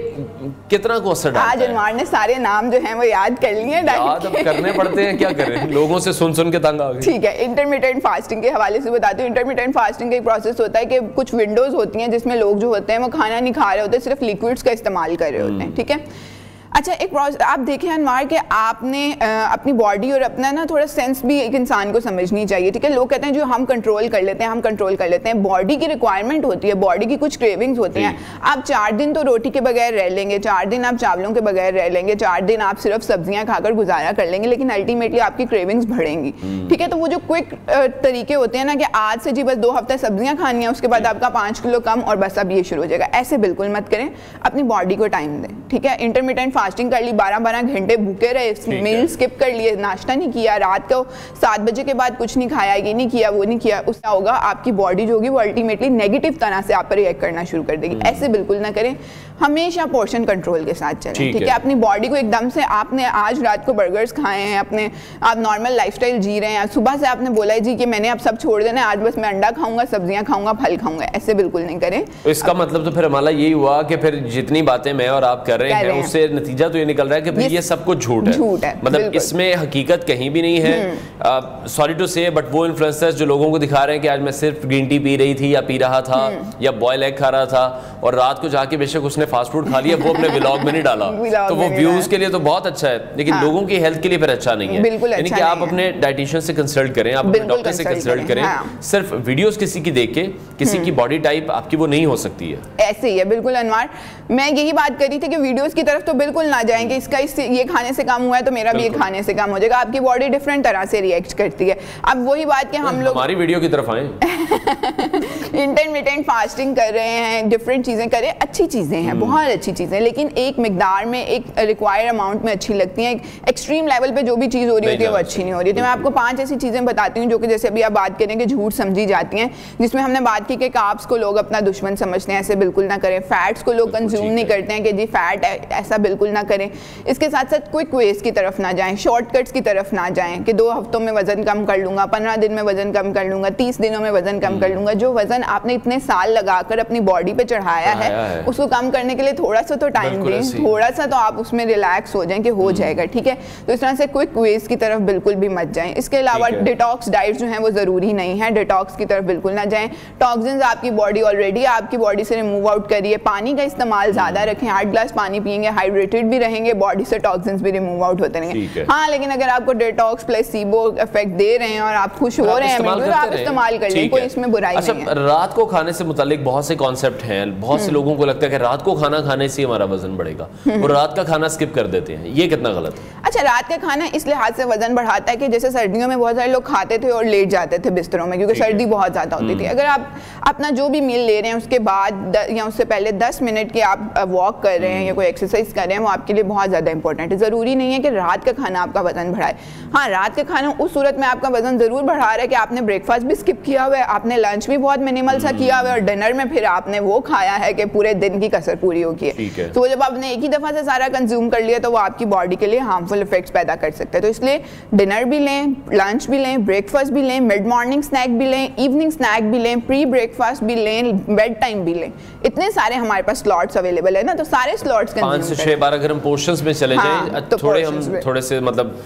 कितना को असर डालता है? आज अनवार ने सारे नाम जो हैं वो याद कर लिए डाइट याद अब करने पड़ते हैं, क्या करें, लोगों से सुन के तंग आ गए। ठीक है, इंटरमिटेंट फास्टिंग के हवाले से बताती हूँ। इंटरमिटेंट फास्टिंग का एक प्रोसेस होता है कि कुछ विंडोज होती हैं जिसमें लोग जो होते हैं वो खाना नहीं खा रहे होते, सिर्फ लिक्विड्स का इस्तेमाल कर रहे होते हैं, ठीक है। अच्छा, एक प्रोसेस आप देखें अनवार के आपने अपनी बॉडी और अपना ना थोड़ा सेंस भी एक इंसान को समझनी चाहिए, ठीक है। लोग कहते हैं जो हम कंट्रोल कर लेते हैं, हम कंट्रोल कर लेते हैं, बॉडी की रिक्वायरमेंट होती है, बॉडी की कुछ क्रेविंग्स होती हैं। आप 4 दिन तो रोटी के बगैर रह लेंगे, 4 दिन आप चावलों के बगैर रह लेंगे, 4 दिन आप सिर्फ सब्जियां खाकर गुजारा कर लेंगे, लेकिन अल्टीमेटली आपकी क्रेविंग्स बढ़ेंगी, ठीक है। तो वो जो क्विक तरीके होते हैं ना कि आज से जी बस 2 हफ्ते सब्जियां खानी है, उसके बाद आपका 5 किलो कम और बस अब ये शुरू हो जाएगा, ऐसे बिल्कुल मत करें। अपनी बॉडी को टाइम दें, ठीक है। इंटरमिटेंट फास्टिंग कर ली, 12 घंटे भूखे रहे, मील स्किप कर लिए, नाश्ता नहीं किया, रात को 7 बजे के बाद कुछ नहीं खाया, ये नहीं किया, वो नहीं किया, उससे होगा आपकी बॉडी जो होगी वो अल्टीमेटली नेगेटिव तरह से आप पर रिएक्ट करना शुरू कर देगी। ऐसे बिल्कुल ना करें, हमेशा पोर्शन कंट्रोल के साथ चलें, ठीक है। अपनी बॉडी को एकदम से आपने आज रात को बर्गर्स खाए हैं, अपने आप नॉर्मल लाइफस्टाइल जी रहे हैं, सुबह से आपने बोला है जी कि मैंने अब सब छोड़ देना है, आज बस मैं अंडा खाऊंगा, सब्जियां खाऊंगा, फल खाऊंगा, ऐसे बिल्कुल नहीं करें। इसका मतलब तो फिर हमारा यही हुआ कि फिर जितनी बातें मैं और आप कर रहे हैं उससे नतीजा तो ये निकल रहा है कि फिर ये सब कुछ झूठ है, मतलब इसमें हकीकत कहीं भी नहीं है। सॉरी टू से बट वो इन्फ्लुएंसर्स जो लोगों को दिखा रहे हैं कि आज मैं सिर्फ ग्रीन टी पी रही थी या पी रहा था या बॉयल एग खा रहा था और रात को जाके बेशक उसने फास्ट फूड खा लिया, वो अपने व्लॉग में नहीं डाला तो वो व्यूज के लिए तो बहुत अच्छा है, लेकिन लोगों की हेल्थ के लिए फिर अच्छा नहीं है। यानी कि आप अपने डाइटिशियन से कंसल्ट करें, आप अपने डॉक्टर से कंसल्ट करें। सिर्फ वीडियोस किसी की देख के किसी की बॉडी टाइप आपकी वो नहीं हो सकती है। ऐसे ही है बिल्कुल अनवार, मैं यही बात कर रही थी कि वीडियोस की तरफ तो बिल्कुल ना जाएं कि इसका ये खाने से कम हुआ है तो मेरा भी ये खाने से कम हो जाएगा। आपकी बॉडी डिफरेंट तरह से रिएक्ट करती है। अब वही बात कि हम लोग हमारी वीडियो की तरफ आए इंटरमिटेंट फास्टिंग कर रहे हैं, डिफरेंट चीजें करें, अच्छी चीजें हैं, बहुत अच्छी चीजें, लेकिन एक मिकदार में, एक रिक्वायर्ड अमाउंट में अच्छी लगती हैं। एक्सट्रीम लेवल पे जो भी चीज हो रही होती है वो अच्छी नहीं हो रही। तो मैं आपको 5 ऐसी चीजें बताती हूँ जो कि जैसे अभी आप बात करें कि झूठ समझी जाती हैं, जिसमें हमने बात की कि कार्ब्स को लोग अपना दुश्मन समझते हैं, ऐसे बिल्कुल ना करें। फैट्स को लोग कंज्यूम नहीं करते हैं कि जी फैट है, ऐसा बिल्कुल ना करें। इसके साथ साथ क्विक वेज की तरफ ना जाएं, शॉर्टकट्स की तरफ ना जाएं कि 2 हफ्तों में वजन कम कर लूंगा, 15 दिन में वजन कम कर लूंगा, 30 दिनों में वजन कम कर लूंगा। जो वजन आपने इतने साल लगाकर अपनी बॉडी पे चढ़ाया है उसको कम करने के लिए थोड़ा सा तो टाइम दें, थोड़ा सा तो आप उसमें रिलैक्स हो जाएं कि हो जाएगा, ठीक है। तो इस तरह से क्विक वेज की तरफ बिल्कुल भी मत जाएं। इसके अलावा डिटॉक्स डाइट जो है वो जरूरी नहीं है, डिटॉक्स की तरफ बिल्कुल ना जाएं। टॉक्सिन्स आपकी बॉडी ऑलरेडी आपकी बॉडी से रिमूव आउट करिए। पानी का इस्तेमाल ज्यादा रखें, 8 ग्लास पानी पिएंगे, हाइड्रेटेड भी रहेंगे, बॉडी से टॉक्सिन्स भी रिमूव आउट होते रहेंगे। हाँ, लेकिन अगर आपको डिटॉक्स प्लेसिबो इफेक्ट दे रहे हैं और आप खुश हो रहे हैं तो आप इस्तेमाल कर लें, कोई इसमें बुराई नहीं है। रात को खाने से मुतालिक बहुत से कॉन्सेप्ट हैं, बहुत से लोगों को लगता है कि रात को खाना खाने से हमारा वजन बढ़ेगा और रात का खाना स्किप कर देते हैं, ये कितना गलत है? अच्छा, रात का खाना इस लिहाज से वजन बढ़ाता है कि जैसे सर्दियों में बहुत सारे लोग खाते थे और लेट जाते थे बिस्तरों में क्योंकि सर्दी बहुत ज्यादा होती थी। अगर आप अपना जो भी मील ले रहे हैं उसके बाद या उससे पहले 10 मिनट के आप वॉक कर रहे हैं या कोई एक्सरसाइज कर रहे हैं, वो आपके लिए बहुत ज्यादा इंपॉर्टेंट है। जरूरी नहीं है कि रात का खाना आपका वजन बढ़ाए। हाँ, रात का खाना उस सूरत में आपका वजन जरूर बढ़ा रहा है कि आपने ब्रेकफास्ट भी स्किप किया हुआ है, आपने लंच भी बहुत मिनिमल सा किया हुआ है और डिनर में फिर आपने वो खाया है कि पूरे दिन की कसर पूरी होगी है। तो जब आपने एक ही दफा से सारा कंज्यूम कर लिया तो वो आपकी बॉडी के लिए हार्मफुल इफेक्ट्स पैदा कर सकते हैं। तो इसलिए डिनर भी लें, लंच भी लें, ब्रेकफास्ट भी लें, मिड मॉर्निंग स्नैक भी लें, इवनिंग स्नैक भी लें, प्री ब्रेकफास्ट भी लें, बेड टाइम भी लें। इतने सारे हमारे पास स्लॉट्स अवेलेबल है ना, तो सारे स्लॉट्स 5 से 6 बार अगर हम पोर्शंस में चले जाएं, थोड़े हम थोड़े से मतलब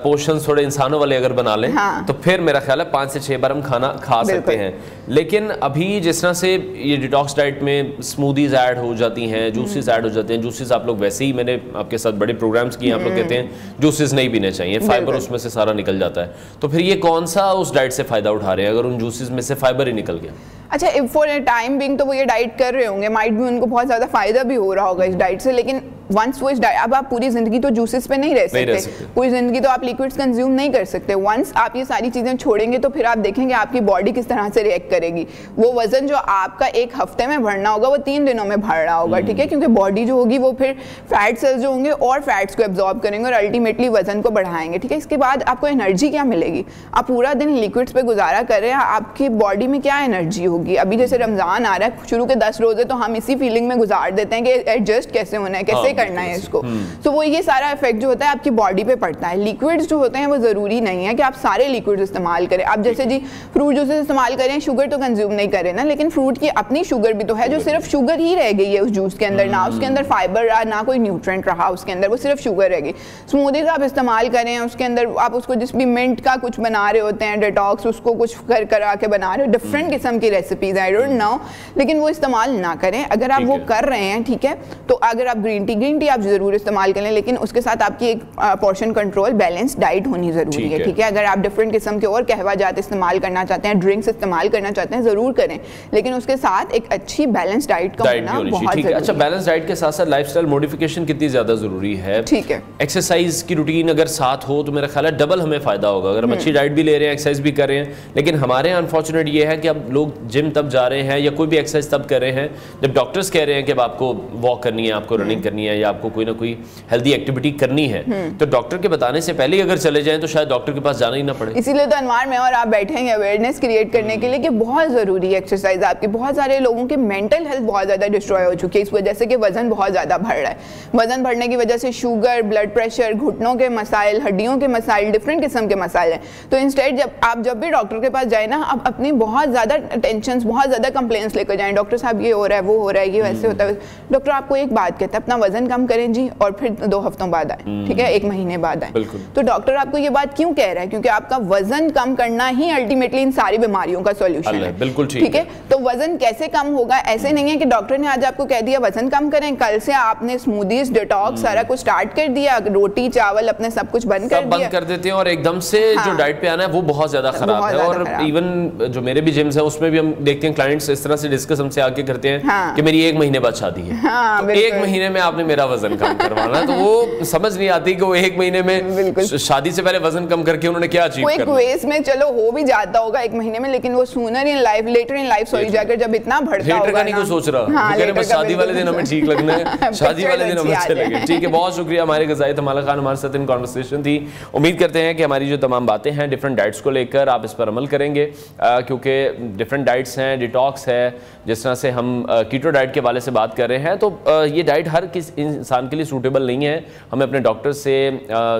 पोर्शंस थोड़े इंसानों वाले अगर बना लें तो फिर मेरा ख्याल है 5 से 6 बार हम खाना खा सकते हैं। लेकिन अभी जिस तरह से ये डिटॉक्स डाइट में स्मूदीज ऐड हो जाती हैं, जूसेस ऐड हो जाते हैं, जूसेस आप लोग वैसे ही मैंने आपके साथ बड़े प्रोग्राम्स किए, आप लोग कहते हैं जूसेस नहीं पीने चाहिए, फाइबर उसमें से सारा निकल जाता है, तो फिर ये कौन सा उस डाइट से फायदा उठा रहे हैं अगर उन जूसेस में से फाइबर ही निकल गया? अच्छा, फॉर ए टाइम बिंग तो वो ये डाइट कर रहे होंगे, माइट भी उनको बहुत ज़्यादा फायदा भी हो रहा होगा इस डाइट से, लेकिन वंस वो इस डाइट, अब आप पूरी जिंदगी तो जूसेस पे नहीं रह सकते, पूरी जिंदगी तो आप लिक्विड्स कंज्यूम नहीं कर सकते। वंस आप ये सारी चीज़ें छोड़ेंगे तो फिर आप देखेंगे आपकी बॉडी किस तरह से रिएक्ट करेगी। वो वजन जो आपका 1 हफ्ते में बढ़ना होगा वो 3 दिनों में बढ़ रहा होगा, ठीक है, क्योंकि बॉडी जो होगी वो फिर फैट सेल्स जो होंगे और फैट्स को एब्जॉर्ब करेंगे और अल्टीमेटली वजन को बढ़ाएंगे, ठीक है। इसके बाद आपको एनर्जी क्या मिलेगी? आप पूरा दिन लिक्विड्स पे गुजारा कर रहे हैं, आपकी बॉडी में क्या एनर्जी होगी? होगी। अभी जैसे रमज़ान आ रहा है, शुरू के 10 रोज़े तो हम इसी फीलिंग में गुजार देते हैं कि एडजस्ट कैसे होना है, कैसे करना है इसको। तो वो ये सारा इफेक्ट जो होता है आपकी बॉडी पे पड़ता है। लिक्विड्स जो होते हैं वो ज़रूरी नहीं है कि आप सारे लिक्विड्स इस्तेमाल करें। आप जैसे जी फ्रूट जूसेस इस्तेमाल करें, शुगर तो कंज्यूम नहीं करें ना, लेकिन फ्रूट की अपनी शुगर भी तो है, जो सिर्फ शुगर ही रह गई है उस जूस के अंदर, ना उसके अंदर फाइबर रहा, ना कोई न्यूट्रिएंट रहा उसके अंदर, वो सिर्फ शुगर रहेगी। स्मूदीज आप इस्तेमाल करें, उसके अंदर आप उसको जिस भी मिंट का कुछ बना रहे होते हैं, डिटॉक्स, उसको कुछ करा के बना रहे हो, डिफरेंट किस्म की रेसिपीज, आई डोंट नो, लेकिन वो इस्तेमाल ना करें। अगर आप वो कर रहे हैं, ठीक है, तो अगर आप ग्रीन टी आप जरूर इस्तेमाल करें, लेकिन उसके साथ आपकी एक पोर्शन कंट्रोल, बैलेंस डाइट होनी जरूरी है, ठीक है। अगर आप डिफरेंट किस्म के और कहवा जात इस्तेमाल करना चाहते हैं, ड्रिंक्स इस्तेमाल करना चाहते हैं, जरूर करें, लेकिन उसके साथ एक अच्छी बैलेंस डाइट का होना बहुत जरूरी है। अच्छा, बैलेंस डाइट के साथ साथ लाइफस्टाइल मॉडिफिकेशन कितनी ज्यादा जरूरी है, ठीक है। एक्सरसाइज की रूटीन अगर साथ हो तो मेरा ख्याल है डबल हमें फायदा होगा। अगर हम अच्छी डाइट भी ले रहे हैं, एक्सरसाइज भी कर रहे हैं, लेकिन हमारे यहाँ अनफॉर्चुनेट ये है कि अब लोग जिम तब जा रहे हैं या कोई भी एक्सरसाइज तब कर रहे हैं जब डॉक्टर्स कह रहे हैं कि अब आपको वॉक करनी है, आपको रनिंग करनी है, या आपको कोई ना कोई हेल्दी एक्टिविटी करनी है, तो डॉक्टर के बताने से पहले ही अगर चले जाएं तो शायद डॉक्टर के पास जाना ही ना पड़े। इसीलिए तो अनवार में और आप बैठे हैं अवेयरनेस क्रिएट करने के लिए कि बहुत ज़रूरी है एक्सरसाइज आपकी। बहुत सारे लोगों की मेंटल हेल्थ बहुत ज़्यादा डिस्ट्रॉय हो चुकी है इस वजह से कि वजन बहुत ज़्यादा बढ़ रहा है। वजन बढ़ने की वजह से शुगर, ब्लड प्रेशर, घुटनों के मसाइल, हड्डियों के मसाइल, डिफरेंट किस्म के मसाइल हैं। तो इंस्टेड जब भी डॉक्टर के पास जाए ना, आप अपनी बहुत ज़्यादा टेंशन, बहुत ज़्यादा कंप्लेंट्स लेकर जाएं, डॉक्टर साहब ये हो रहा है, वो हो रहा है, ये वैसे होता है। डॉक्टर आपको एक बात कहता है, अपना वजन कम करें जी, और फिर 2 हफ्तों बाद आए, ठीक है, 1 महीने बाद आए। तो डॉक्टर आपको ये बात क्यों कह रहा है? क्योंकि आपका वजन कम करना ही अल्टीमेटली इन सारी बीमारियों का सॉल्यूशन है। बिल्कुल ठीक है। तो वजन कैसे कम होगा? ऐसे नहीं है कि डॉक्टर ने आज आपको कह दिया वजन कम करें, कल से आपने स्मूदीज, डिटॉक्स सारा कुछ स्टार्ट कर दिया, रोटी चावल अपने सब कुछ बंद कर देते हैं, और एकदम से जो डाइट पे आना है वो बहुत ज्यादा खराब है। और इवन जो मेरे भी जिम्स है उसमें भी हम देखते हैं क्लाइंट्स इस तरह से डिस्कस हमसे आके करते हैं कि मेरी 1 महीने बाद शादी है, तो 1 महीने में आपने मेरा वजन कम करवाना है। तो वो समझ नहीं आती कि वो 1 महीने में शादी से पहले वजन कम करके उन्होंने क्या अचीव करना। एक वेज में चलो हो भी जाता होगा 1 महीने में, लेकिन वो sooner in life, later in life sorry जाकर जब इतना बढ़ता होगा का नहीं कुछ सोच रहा, कह रहे बस शादी वाले दिन हमें ठीक लगना है, शादी वाले दिन हमें अच्छे लगे। ठीक है, बहुत शुक्रिया हमारे गज़ाई तमाला खान, हमारे साथ इन कॉन्वर्सेशन थी। उम्मीद करते हैं कि हमारी जो तमाम बातें हैं डिफरेंट डाइट्स को लेकर आप इस पर अमल करेंगे, क्योंकि डिफरेंट डाइट्स हैं, डिटॉक्स है, जिस तरह से हम कीटो डाइट के वाले से बात कर रहे हैं, तो ये डाइट हर किस इंसान के लिए सूटेबल नहीं है। हमें अपने डॉक्टर से,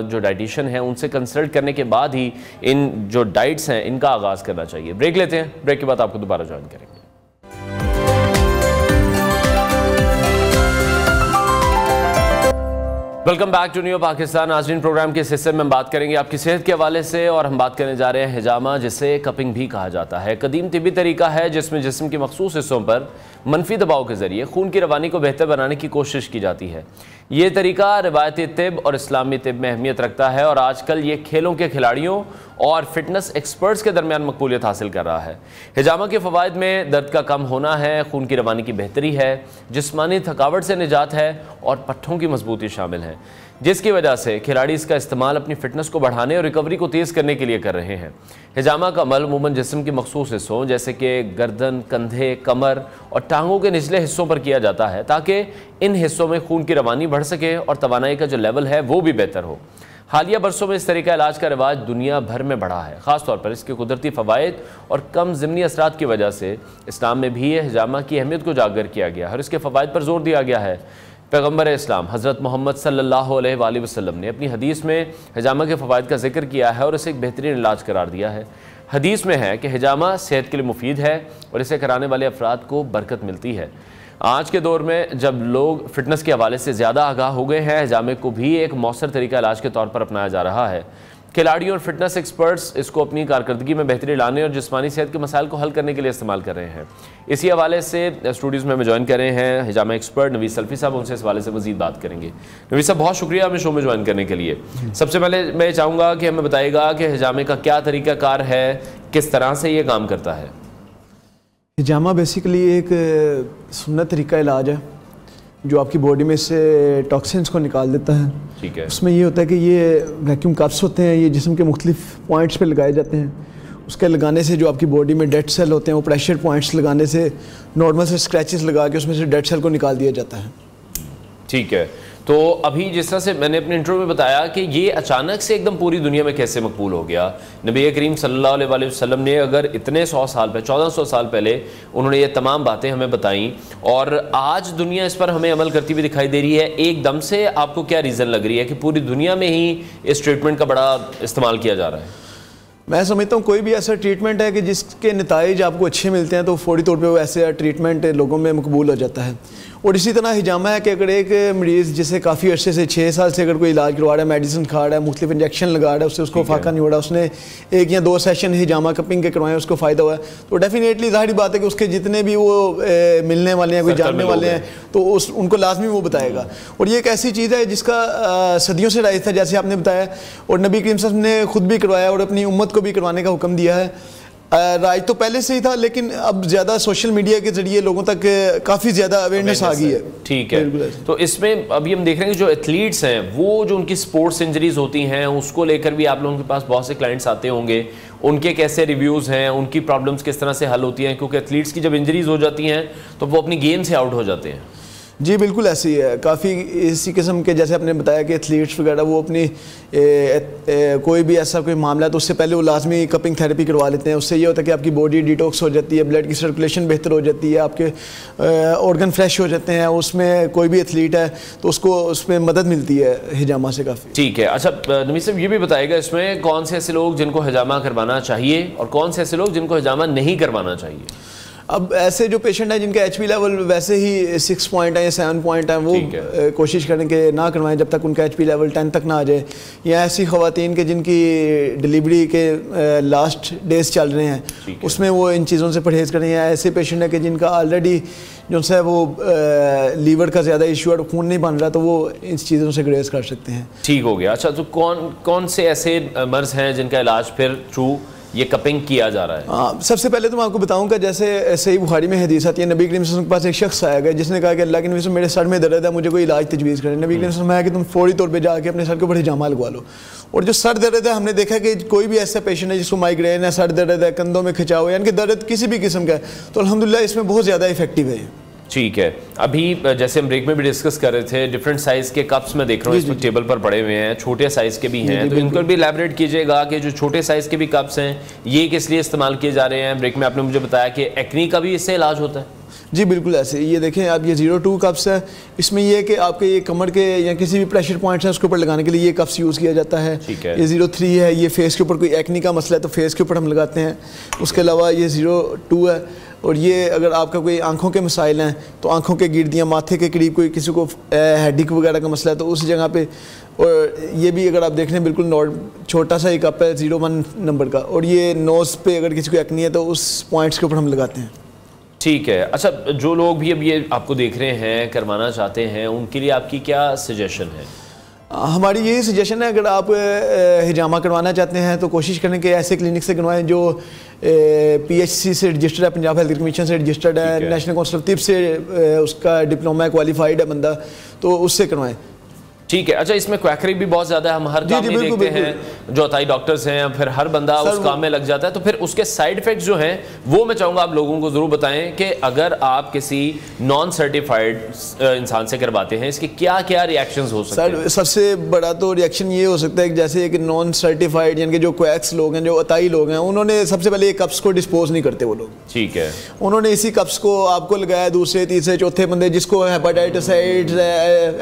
जो डाइटिशियन है, उनसे कंसल्ट करने के बाद ही इन जो डाइट्स हैं इनका आगाज़ करना चाहिए। ब्रेक लेते हैं, ब्रेक के बाद आपको दोबारा ज्वाइन करेंगे। Welcome back to New Pakistan. आज इन प्रोग्राम के इस हिस्से में हम बात करेंगे आपकी सेहत के हवाले से, और हम बात करने जा रहे हैं हिजामा, जिसे कपिंग भी कहा जाता है। कदीम तिब्बी तरीका है जिसमें जिस्म के मखसूस हिस्सों पर मनफी दबाव के जरिए खून की रवानी को बेहतर बनाने की कोशिश की जाती है। ये तरीका रिवायती तिब और इस्लामी तिब में अहमियत रखता है, और आजकल ये खेलों के खिलाड़ियों और फिटनेस एक्सपर्ट्स के दरमियान मकबूलियत हासिल कर रहा है। हिजामा के फ़वाइद में दर्द का कम होना है, खून की रवानी की बेहतरी है, जिस्मानी थकावट से निजात है, और पट्ठों की मजबूती शामिल है, जिसकी वजह से खिलाड़ी इसका इस्तेमाल अपनी फिटनेस को बढ़ाने और रिकवरी को तेज़ करने के लिए कर रहे हैं। हिजामा का अमल अमूमन जिस्म के मखसूस हिस्सों जैसे कि गर्दन, कंधे, कमर और टांगों के निचले हिस्सों पर किया जाता है, ताकि इन हिस्सों में खून की रवानी बढ़ सके और तवानाई का जो लेवल है वो भी बेहतर हो। हालिया बरसों में इस तरीका इलाज का रिवाज दुनिया भर में बढ़ा है, ख़ासतौर पर इसके कुदरती फ़वाइद और कम ज़िमनी असरात की वजह से। इस्लाम में भी हिजामा की अहमियत को उजागर किया गया है और इसके फ़वाइद पर जोर दिया गया है। पैगम्बर इस्लाम हज़रत मोहम्मद सल्लल्लाहु अलैहि वसल्लम ने अपनी हदीस में हिजामा के फ़वाइद का जिक्र किया है और इसे एक बेहतरीन इलाज करार दिया है। हदीस में है कि हिजामा सेहत के लिए मुफीद है और इसे कराने वाले अफराद को बरकत मिलती है। आज के दौर में जब लोग फिटनेस के हवाले से ज़्यादा आगाह हो गए हैं, हिजामे को भी एक मौसर तरीका इलाज के तौर पर अपनाया जा रहा है। खिलाड़ियों और फिटनेस एक्सपर्ट्स इसको अपनी कारकर्दगी में बेहतरी लाने और जिस्मानी सेहत के मसाइल को हल करने के लिए इस्तेमाल कर रहे हैं। इसी हवाले से स्टूडियोज़ में हमें ज्वाइन कर रहे हैं हिजामा एक्सपर्ट नवीस सल्फी साहब, उनसे इस हवाले से मज़ीद बात करेंगे। नवीस साहब, बहुत शुक्रिया हमें शो में ज्वाइन करने के लिए। सबसे पहले मैं चाहूँगा कि हमें बताइएगा कि हिजामे का क्या तरीक़ाकार है, किस तरह से ये काम करता है। हिजामा बेसिकली एक सुन्नत तरीका इलाज है जो आपकी बॉडी में से टॉक्सिन्स को निकाल देता है। ठीक है। उसमें ये होता है कि ये वैक्यूम कप्स होते हैं, ये जिस्म के मुख्तलिफ पॉइंट्स पे लगाए जाते हैं। उसके लगाने से जो आपकी बॉडी में डेड सेल होते हैं, वो प्रेशर पॉइंट्स लगाने से नॉर्मल से स्क्रैचेस लगा के उसमें से डेड सेल को निकाल दिया जाता है। ठीक है, तो अभी जिस तरह से मैंने अपने इंटरव्यू में बताया कि ये अचानक से एकदम पूरी दुनिया में कैसे मकबूल हो गया। नबी करीम सल्लल्लाहु अलैहि वसल्लम ने अगर इतने 100 साल पहले 1400 साल पहले उन्होंने ये तमाम बातें हमें बताई और आज दुनिया इस पर हमें अमल करती हुई दिखाई दे रही है, एकदम से आपको क्या रीज़न लग रही है कि पूरी दुनिया में ही इस ट्रीटमेंट का बड़ा इस्तेमाल किया जा रहा है? मैं समझता हूँ कोई भी ऐसा ट्रीटमेंट है कि जिसके नताइज आपको अच्छे मिलते हैं तो फौरी तौर पे वो ऐसे ट्रीटमेंट लोगों में मकबूल हो जाता है। और इसी तरह हिजामा है कि अगर एक मरीज़ जिसे काफ़ी अर्से से 6 साल से अगर कोई इलाज करवा रहा है, मेडिसिन खा रहा है, मुख्तलिफ इंजेक्शन लगा रहा है, उससे उसको फाका नहीं हो रहा, उसने 1 या 2 सेशन हिजामा कपिंग के करवाए, उसको फ़ायदा हुआ है, तो डेफिनेटली ज़ाहिर बात है कि उसके जितने भी वो मिलने वाले हैं, कोई जानने वाले हैं, तो उनको लाजमी वो बताएगा। और ये एक ऐसी चीज़ है जिसका सदियों से राइज था, जैसे आपने बताया, और नबी करीम सल्लल्लाहु अलैहि वसल्लम ने खुद भी करवाया और अपनी उम्मत को भी करवाने का हुक्म दिया है। राइज तो पहले से ही था, लेकिन अब ज़्यादा सोशल मीडिया के ज़रिए लोगों तक काफ़ी ज़्यादा अवेयरनेस आ गई है। ठीक है, तो इसमें अभी हम देख रहे हैं कि जो एथलीट्स हैं वो जो उनकी स्पोर्ट्स इंजरीज होती हैं उसको लेकर भी आप लोगों के पास बहुत से क्लाइंट्स आते होंगे, उनके कैसे रिव्यूज़ हैं, उनकी प्रॉब्लम्स किस तरह से हल होती हैं, क्योंकि एथलीट्स की जब इंजरीज हो जाती हैं तो वो अपनी गेम से आउट हो जाते हैं। जी बिल्कुल ऐसे ही है, काफ़ी इसी किस्म के, जैसे आपने बताया कि एथलीट्स वगैरह वो अपनी कोई भी ऐसा कोई मामला है तो उससे पहले वो लाजमी कपिंग थेरेपी करवा लेते हैं। उससे ये होता है कि आपकी बॉडी डिटॉक्स हो जाती है, ब्लड की सर्कुलेशन बेहतर हो जाती है, आपके ऑर्गन फ्रेश हो जाते हैं। उसमें कोई भी एथलीट है तो उसको उसमें मदद मिलती है हिजामा से काफ़ी। ठीक है, अच्छा नबी साहब ये भी बताएगा इसमें कौन से ऐसे लोग जिनको हिजामा करवाना चाहिए और कौन से ऐसे लोग जिनको हिजामा नहीं करवाना चाहिए? अब ऐसे जो पेशेंट हैं जिनके एचपी लेवल वैसे ही 6 पॉइंट है या 7 पॉइंट है, वो कोशिश करें कि ना करवाएं जब तक उनका एचपी लेवल 10 तक ना आ जाए। या ऐसी ख़वातीन के जिनकी डिलीवरी के लास्ट डेज चल रहे हैं, उसमें वो इन चीज़ों से परहेज़ करें। या ऐसे पेशेंट है कि जिनका ऑलरेडी जो है वो लीवर का ज़्यादा इशू और खून नहीं बन रहा, तो वो इन चीज़ों से ग्रेज कर सकते हैं। ठीक हो गया। अच्छा, तो कौन से ऐसे मर्ज़ हैं जिनका इलाज फिर थ्रू ये कपिंग किया जा रहा है? सबसे पहले तो मैं आपको बताऊंगा, जैसे सही बुखारी में हदीस आती है, नबी करीम सल्लल्लाहु अलैहि वसल्लम के पास एक शख्स आया गया जिसने कहा कि अल्लाह के नबी मेरे सर में दर्द है, मुझे कोई इलाज तजवीज़ करें। नबी करीम सल्लल्लाहु अलैहि वसल्लम कि तुम फौरी तौर पे जाके अपने सर के ऊपर हिजामा लगवा लो। और जो सर दर्द है, हमने देखा कि कोई भी ऐसा पेशेंट है जिसको माइग्रेन है, सर दर्द है, कंधों में खिंचाव है, यानी कि दर्द किसी भी किस्म का है, तो अल्हम्दुलिल्लाह इसमें बहुत ज़्यादा इफेक्टिव है। ठीक है, अभी जैसे हम ब्रेक में भी डिस्कस कर रहे थे, डिफरेंट साइज़ के कप्स मैं देख रहा हूँ इस वक्त टेबल पर पड़े हुए हैं, छोटे साइज़ के भी हैं, तो इनको भी एलैबोरेट कीजिएगा कि जो छोटे साइज़ के भी कप्स हैं ये किस लिए इस्तेमाल किए जा रहे हैं। ब्रेक में आपने मुझे बताया कि एक्नी का भी इससे इलाज होता है। जी बिल्कुल ऐसे, ये देखें आप, ये 02 कप्स है। इसमें ये है कि आपके ये कमर के या किसी भी प्रेशर पॉइंट्स हैं उसके ऊपर लगाने के लिए ये कप्स यूज़ किया जाता है। ये 03 है, ये फेस के ऊपर कोई एक्नी का मसला है तो फेस के ऊपर हम लगाते हैं। उसके अलावा ये 02 है, और ये अगर आपका कोई आंखों के मसाइल हैं तो आंखों के गिरदियाँ, माथे के करीब कोई किसी को हेडिक वगैरह का मसला है तो उस जगह पे। और ये भी अगर आप देख रहे हैं बिल्कुल छोटा सा ही कप है 01 नंबर का, और ये नोज़ पे अगर किसी को एक्नी है तो उस पॉइंट्स के ऊपर हम लगाते हैं। ठीक है, अच्छा जो लोग भी अब ये आपको देख रहे हैं, करवाना चाहते हैं, उनके लिए आपकी क्या सजेशन है? हमारी यही सजेशन है, अगर आप हिजामा करवाना चाहते हैं तो कोशिश करें कि ऐसे क्लिनिक से करवाएं जो PHC से रजिस्टर्ड है, पंजाब हेल्थ कमीशन से रजिस्टर्ड है, नेशनल काउंसिल ऑफ तिब से उसका डिप्लोमा क्वालिफाइड है बंदा, तो उससे करवाएं। ठीक है, अच्छा इसमें क्वैकरी भी बहुत ज़्यादा है, हम हर काम में देखते हैं जो अताई डॉक्टर्स हैं, फिर हर बंदा उस काम में लग जाता है, तो फिर उसके साइड इफेक्ट्स जो हैं वो मैं चाहूँगा आप लोगों को ज़रूर बताएं कि अगर आप किसी नॉन सर्टिफाइड इंसान से करवाते हैं इसके क्या क्या रिएक्शंस हो सकते हैं? सबसे बड़ा तो रिएक्शन ये हो सकता है कि जैसे कि नॉन सर्टिफाइड यानी कि जो क्वैक्स लोग हैं, जो अताई लोग हैं, उन्होंने सबसे पहले ये कप्स को डिस्पोज नहीं करते वो लोग। ठीक है, उन्होंने इसी कप्स को आपको लगाया, दूसरे तीसरे चौथे बंदे जिसको हेपेटाइटिस,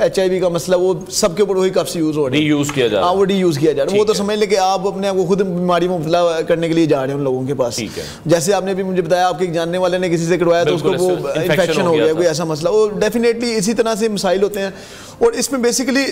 HIV का मसला, वो सबके ऊपर वही कप्स यूज हो रहे हैं, रीयूज किया जा रहा है। वो रीयूज किया जा रहा है। वो तो समझ ले कि आप अपने आप को खुद बीमारी में मुबतला करने के लिए जा रहे हैं उन लोगों के पास। जैसे आपने भी मुझे बताया आपके जानने वाले ने किसी से करवाया तो उसको वो इन्फेक्शन हो गया, कोई ऐसा मसला, वो डेफिनेटली इसी तरह से मसाइल होते हैं। और इसमें बेसिकली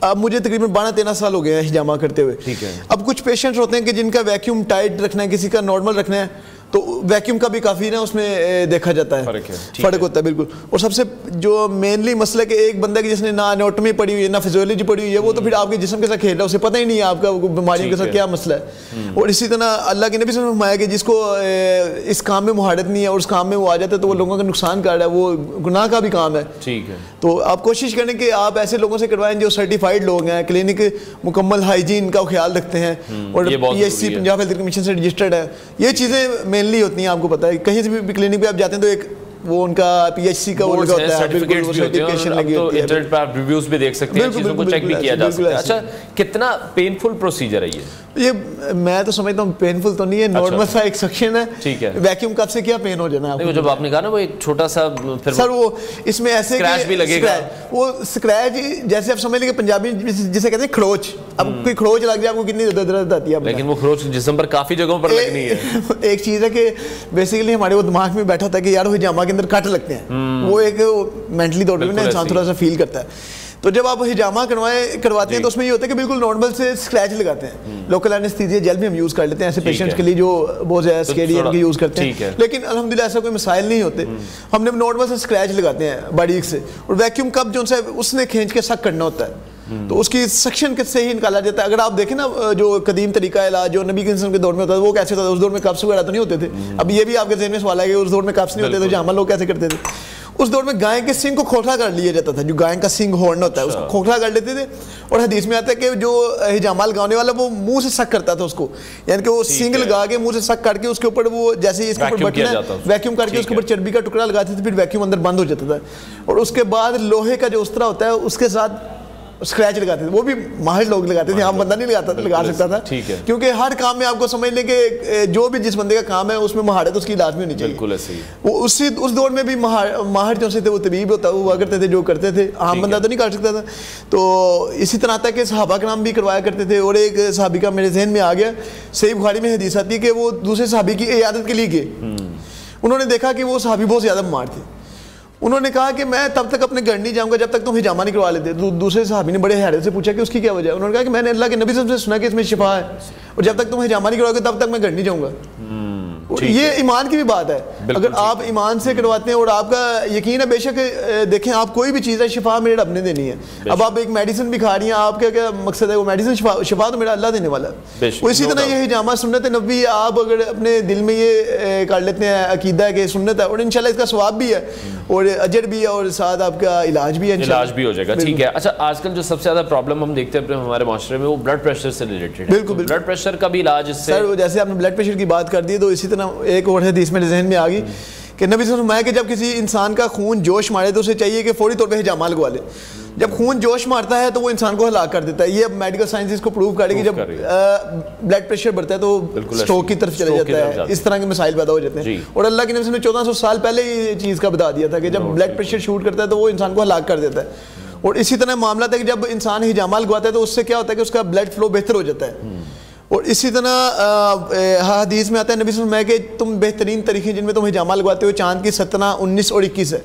अब मुझे तकरीबन 12-13 साल हो गए हैं हिजामा करते हुए। ठीक है, अब कुछ पेशेंट्स होते हैं कि जिनका वैक्यूम टाइट रखना है, किसी का नॉर्मल रखना है, तो वैक्यूम का भी काफ़ी ना उसमें देखा जाता है, फ़र्क होता है बिल्कुल। और सबसे जो मेनली मसला कि एक बंदा की जिसने ना एनाटॉमी पढ़ी हुई है ना फिजियोलॉजी पढ़ी हुई है, वो तो फिर आपके जिस्म के साथ खेल रहा है, उसे पता ही नहीं है आपका बीमारियों के साथ क्या मसला है। और इसी तरह अल्लाह के नबी से फरमाया कि जिसको इस काम में मुहारत नहीं है और उस काम में वो आ जाता है तो वो लोगों का नुकसान कर रहा है, वो गुनाह का भी काम है। ठीक है, तो आप कोशिश करें कि आप ऐसे लोगों से करवाएं जो सर्टिफाइड लोग हैं, क्लिनिक मुकम्मल हाइजीन का ख्याल रखते हैं और PHC पंजाब हेल्थ कमीशन से रजिस्टर्ड है। ये चीज़ें मेनली होती हैं, आपको पता है कहीं से भी क्लिनिक पे आप जाते हैं तो एक वो उनका PHC का वो लगा होता है, सर्टिफिकेट्स भी होते हैं, तो इंटरनेट पर आप रिव्यूज भी देख सकते हैं, चीजों को चेक भी किया जा सकता है। अच्छा, कितना पेनफुल प्रोसीजर है ये? मैं तो समझता हूँ पेनफुल तो नहीं है, नॉर्मल सा एक सेक्शन है। ठीक है। वैक्यूम कप से क्या पेन हो जाना आपको? जब आपने कहा ना वो एक छोटा सा, फिर सर वो इसमें ऐसे स्क्रैच भी लगेगा, वो स्क्रैच जैसे आप समझ लीजिए पंजाबी जिसे कहते हैं खरोच। अब कोई खरोच लग जाए आपको कितनी दर्द आती है, लेकिन वो खरोच जिस्म पर काफी जगहों पर लगनी है। एक चीज है कि बेसिकली हमारे वो दिमाग में बैठा होता है कि यार हिजामा के अंदर कट लगते हैं, वो एक मेंटली तौर पर इंसान थोड़ा सा फील करता है। तो जब आप हिजामा करवाते हैं तो उसमें ये होता है कि बिल्कुल नॉर्मल से स्क्रैच लगाते हैं। लोकल एनेस्थीसिया जेल भी हम यूज कर लेते हैं ऐसे पेशेंट्स के लिए जो बहुत ज्यादा स्केरियन की यूज करते हैं, लेकिन अल्हम्दुलिल्लाह ऐसा कोई मसाइल नहीं होते। हमने नॉर्मल से स्क्रैच लगाते हैं बारीक से, और वैक्यूम कप जो है उसने खींच के सक करना होता है, तो उसकी सक्शन से ही निकाला जाता है। अगर आप देखें ना जो कदीम तरीका इलाज जो नबी के दौर में होता था वो कैसे होता था? उस दौर में कप्स वगैरह तो नहीं होते थे। अब ये भी आपके ज़हन में सवाल है कि उस दौर में कप्स नहीं होते थे, हिजामा लोग कैसे करते थे? उस दौर में गाय के सिंग को खोखला कर लिया जाता था, जो गाय का सिंग हॉर्न होता है उसको खोखला कर लेते थे, और हदीस में आता है कि जो हिजामा लगाने वाला वो मुंह से सक करता था उसको, यानी कि वो सिंग लगा के मुंह से सक करके उसके ऊपर वो जैसे इसके ऊपर बटन है वैक्यूम करके उसके ऊपर चर्बी का टुकड़ा लगाते थे, फिर वैक्यूम अंदर बंद हो जाता था, और उसके बाद लोहे का जो उस्तरा होता है उसके साथ स्क्रैच लगाते थे। वो भी माहिर लोग लगाते थे, आम बंदा नहीं लगा सकता था, क्योंकि हर काम में आपको समझ लें कि जो भी जिस बंदे का काम है उसमें महारत उसकी लाजमी होनी चाहिए। बिल्कुल ऐसे ही। वो उस दौर में भी माहिर जो से थे वो तबीब होता हुआ करते थे, जो करते थे आम बंदा तो नहीं कर सकता था। तो इसी तरह तक कि सहाबा का नाम भी करवाया करते थे, और एक सहाबी का मेरे जहन में आ गया, सही बुखारी में हदीस आती है कि वो दूसरे सहाबी की इयादत के लिए गए। उन्होंने देखा कि वो सहाबी बहुत ज़्यादा बीमार थे। उन्होंने कहा कि मैं तब तक अपने घर नहीं जाऊंगा जब तक तुम हिजामा नहीं करवा लेते। दूसरे सहाबी ने बड़े हैरत से पूछा कि उसकी क्या वजह है? उन्होंने कहा कि मैंने अल्लाह के नबी से सुना कि इसमें शिफा है, और जब तक तुम हिजामा नहीं करवाओगे तब तक मैं घर नहीं जाऊंगा। ये ईमान की भी बात है। अगर आप ईमान से करवाते हैं और आपका यकीन है, बेशक देखें आप कोई भी चीज़ है शिफा मेरे रब ने देनी है। अब आप एक मेडिसिन भी खा रही हैं, आपका क्या मकसद है? वो मेडिसिन शिफा तो मेरा अल्लाह देने वाला है। इसी तरह ये हिजामा सुन्नत नबी, आप अगर अपने दिल में ये कर लेते हैं अकीदा है कि सुन्नत है, और इंशाल्लाह इसका सवाब भी है और अजर भी है, और साथ आपका इलाज भी है, इलाज भी हो जाएगा। ठीक है। अच्छा, आजकल जो सबसे ज़्यादा प्रॉब्लम हम देखते हैं हमारे माशरे में वो ब्लड प्रेशर से रिलेटेड है। बिल्कुल। ब्लड प्रेशर का भी इलाज इससे, सर जैसे आपने ब्लड प्रेशर की बात कर दी, तो इसी तरह एक और हदीस मेरे जहन में आ गई कि नबी सल्लल्लाहु अलैहि वसल्लम कि जब किसी इंसान का खून जोश मारे तो उसे चाहिए कि फौरी तौर पे हिजामा लगवा ले। जब खून जोश मारता है तो वो इंसान को हलाक कर देता है। ये अब मेडिकल साइंस इसको प्रूव करेगी। जब ब्लड प्रेशर बढ़ता है तो स्ट्रोक की तरफ चले जाता है, इस तरह के मसाइल पैदा हो जाते हैं। और अल्लाह के नबी ने 1400 साल पहले ये चीज़ का बता दिया था कि जब ब्लड प्रेशर शूट करता है तो वो इंसान को हलाक कर देता है। और इसी तरह मामला था कि जब इंसान हिजामा लगवाता है तो उससे क्या होता है कि उसका ब्लड फ्लो बेहतर हो जाता है। और इसी तरह हदीस में आता है नबी सल्लल्लाहु अलैहि वसल्लम कि तुम बेहतरीन तरीके जिनमें तुम हिजामा लगवाते हो चांद की 17, 19 और 21 है।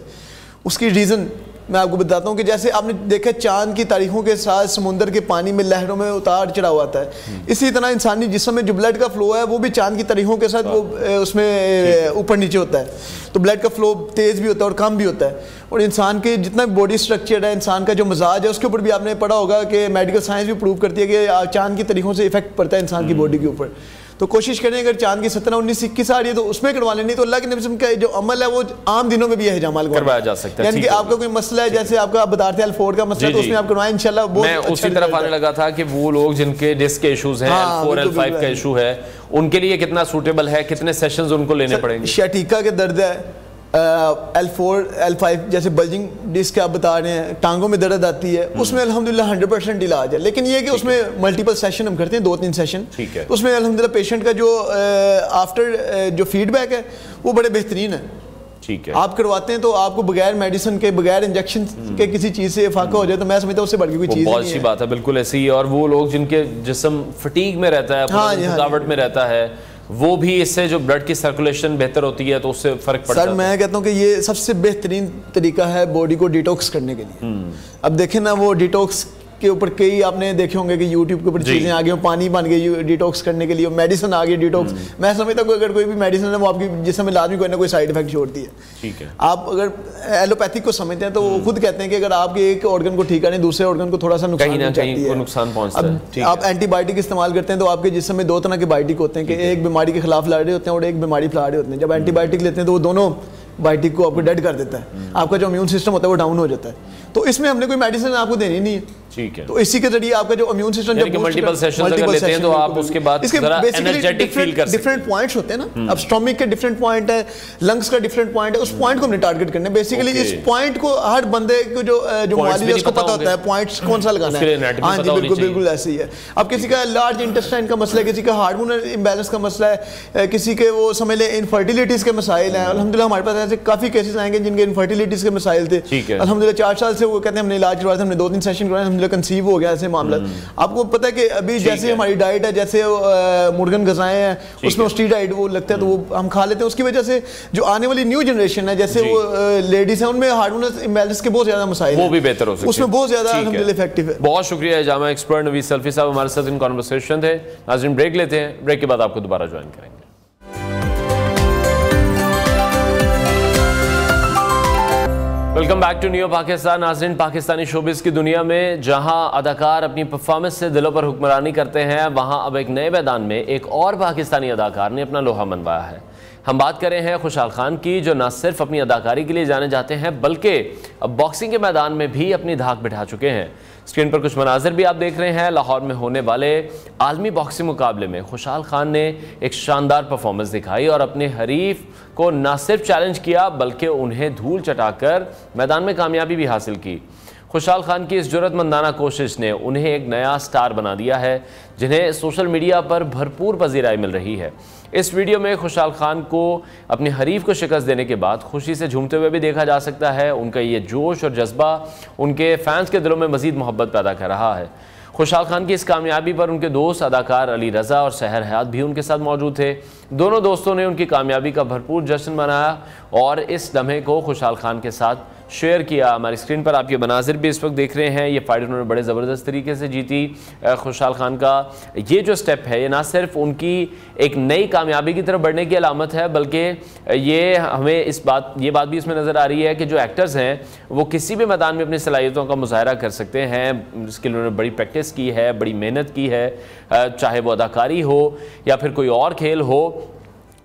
उसकी रीज़न मैं आपको बताता हूँ कि जैसे आपने देखा चांद की तारीखों के साथ समुंदर के पानी में लहरों में उतार चढ़ाव आता है, इसी तरह इंसानी जिस्म में जो ब्लड का फ्लो है वो भी चांद की तारीखों के साथ वो उसमें ऊपर नीचे होता है। तो ब्लड का फ्लो तेज़ भी होता है और कम भी होता है। और इंसान के जितना बॉडी स्ट्रक्चर है, इंसान का जो मिजाज है, उसके ऊपर भी आपने पढ़ा होगा कि मेडिकल साइंस भी प्रूव करती है कि चांद की तारीखों से इफेक्ट पड़ता है इंसान की बॉडी के ऊपर। तो कोशिश करें अगर चांद की 17, 19, 21 आ रही है तो उसमें करवा लेनी, तो अल्लाह के नबी का जो अमल है वो आम दिनों में भी है हिजामा करवाया जा सकता है। यानी कि आपका कोई मसला है, जैसे आपका आप बता रहे थे अल्फोर्ड का मसला, तो उसमें आप करवाएं इंशाल्लाह। मैं उसी तरफ आने लगा था कि वो लोग जिनके डिस्क के इश्यूज हैं, L4, L5 का इशू है, उनके लिए कितना सूटेबल है, कितने सेशंस उनको लेने पड़ेंगे? शटीका के दर्द है, L4, L5 जैसे बल्जिंग डिस्क आप बता रहे हैं, टांगों में दर्द आती है, उसमें अल्हम्दुलिल्लाह 100% इलाज है। लेकिन ये कि उसमें मल्टीपल सेशन हम करते हैं, 2-3 सेशन। उसमें अल्हम्दुलिल्लाह पेशेंट का जो आफ्टर जो फीडबैक है वो बड़े बेहतरीन है। ठीक है। आप करवाते हैं तो आपको बगैर मेडिसिन के, बगैर इंजेक्शन के किसी चीज़ से फाका हो जाए तो मैं समझता हूँ उससे बढ़ के कोई चीज़ बहुत अच्छी बात है। बिल्कुल ऐसे ही। और वो लोग जिनके जिस्म फटीग में रहता है, थकावट में रहता है, वो भी इससे जो ब्लड की सर्कुलेशन बेहतर होती है तो उससे फर्क पड़ता है। सर मैं कहता हूँ कि ये सबसे बेहतरीन तरीका है बॉडी को डिटॉक्स करने के लिए। अब देखें ना, वो डिटॉक्स के ऊपर कई आपने देखे होंगे कि यूट्यूब के ऊपर चीज़ें आ गई, पानी बन गई डिटॉक्स करने के लिए, मेडिसिन आ गई डिटॉक्स। मैं समझता हूँ अगर कोई भी मेडिसिन है वो आपकी जिसमें लाजमी कोई ना कोई साइड इफेक्ट छोड़ती है। ठीक है। आप अगर एलोपैथिक को समझते हैं तो वो खुद कहते हैं कि अगर आपके एक ऑर्गन को ठीक करने दूसरे ऑर्गन को थोड़ा सा नुकसान पहुंचता है। आप एंटीबायोटिक इस्तेमाल करते हैं तो आपके जिस्म में 2 तरह के बायोटिक होते हैं कि एक बीमारी के खिलाफ लड़ रहे होते हैं और एक बीमारी फैला रहे होते हैं। जब एंटीबायोटिक लेते हैं तो वो दोनों बायोटिक को आपको डेड कर देता है, आपका जो इम्यून सिस्टम होता है वो डाउन हो जाता है। तो इसमें हमने कोई मेडिसिन आपको देनी नहीं है, ठीक है। तो इसी के जरिए आपका जो इम्यून सिस्टम जब मल्टीपल सेशन अगर लेते हैं तो आप उसके बाद एनर्जेटिक फील कर सकते हैं। डिफरेंट पॉइंट्स होते हैं ना, अब स्टोमिक के डिफरेंट पॉइंट है, लंग्स का डिफरेंट पॉइंट है, उस पॉइंट को हमने टारगेट करना है बेसिकली। इस पॉइंट को हर बंदे को जो मुआलिज है उसको पता होता है पॉइंट्स कौन सा लगाना है। हाँ जी बिल्कुल बिल्कुल ऐसे ही है। अब किसी का लार्ज इंटेस्टाइन का मसला है, किसी का हार्मोनल इम्बैलेंस का मसला है, किसी के वो समझ लें इनफर्टिलिटीज के मसाइल हैं। अल्हम्दुलिल्लाह हमारे पास ऐसे काफी केसेस आएंगे जिनके इनफर्टिलिटीज के मसाइल थे, अल्हम्दुलिल्लाह 4 साल से वो कहते हैं हमने इलाज करवाया था, हमने 2-3 सेशन करवाए, अल्हम्दुलिल्लाह कंसीव हो गया ऐसे मामला। आपको पता है कि अभी जैसे हमारी डाइट है, जैसे मुर्गन गजाएं हैं उसमें स्टीरॉइड वो लगता है तो वो हम खा लेते हैं, उसकी वजह से जो आने वाली न्यू जनरेशन है जैसे वो लेडीज हैं उनमें हार्मोनल इम्बैलेंस के बहुत ज्यादा मसाइल वो भी बेहतर हो सकते हैं, उसमें बहुत ज्यादा अल्हम्दुलिल्लाह इफेक्टिव है। बहुत शुक्रिया जामा एक्सपर्ट नवीद सल्फी साहब हमारे साथ इन कॉन्वर्सेशन थे। नाज़रीन ब्रेक लेते हैं, ब्रेक के बाद आपको दोबारा ज्वाइन करेंगे। Welcome back to New Pakistan. नाज़रीन, पाकिस्तानी शोबिस की दुनिया में जहां अदाकार अपनी परफॉर्मेंस से दिलों पर हुक्मरानी करते हैं, वहां अब एक नए मैदान में एक और पाकिस्तानी अदाकार ने अपना लोहा मनवाया है। हम बात कर रहे हैं खुशहाल खान की, जो न सिर्फ अपनी अदाकारी के लिए जाने जाते हैं बल्कि अब बॉक्सिंग के मैदान में भी अपनी धाक बिठा चुके हैं। स्क्रीन पर कुछ मनाजिर भी आप देख रहे हैं। लाहौर में होने वाले आलमी बॉक्सिंग मुकाबले में खुशहाल खान ने एक शानदार परफॉर्मेंस दिखाई और अपने हरीफ को न सिर्फ चैलेंज किया बल्कि उन्हें धूल चटाकर मैदान में कामयाबी भी हासिल की। खुशहाल खान की इस जुर्रतमंदाना कोशिश ने उन्हें एक नया स्टार बना दिया है, जिन्हें सोशल मीडिया पर भरपूर पजीराई मिल रही है। इस वीडियो में खुशहाल खान को अपने हरीफ को शिकस्त देने के बाद खुशी से झूमते हुए भी देखा जा सकता है। उनका ये जोश और जज्बा उनके फैंस के दिलों में मजीद मोहब्बत पैदा कर रहा है। खुशहाल खान की इस कामयाबी पर उनके दोस्त अदाकार अली रज़ा और सहर हयात भी उनके साथ मौजूद थे। दोनों दोस्तों ने उनकी कामयाबी का भरपूर जश्न मनाया और इस लम्हे को खुशहाल खान के साथ शेयर किया। हमारी स्क्रीन पर आप ये मनाजिर भी इस वक्त देख रहे हैं। ये फाइट उन्होंने बड़े ज़बरदस्त तरीके से जीती। खुशहाल खान का ये जो स्टेप है ये ना सिर्फ उनकी एक नई कामयाबी की तरफ बढ़ने की अलामत है बल्कि ये हमें ये बात भी इसमें नज़र आ रही है कि जो एक्टर्स हैं वो किसी भी मैदान में अपनी सलाहियतों का मुजाहरा कर सकते हैं। इसके लिए उन्होंने बड़ी प्रैक्टिस की है, बड़ी मेहनत की है, चाहे वो अदाकारी हो या फिर कोई और खेल हो।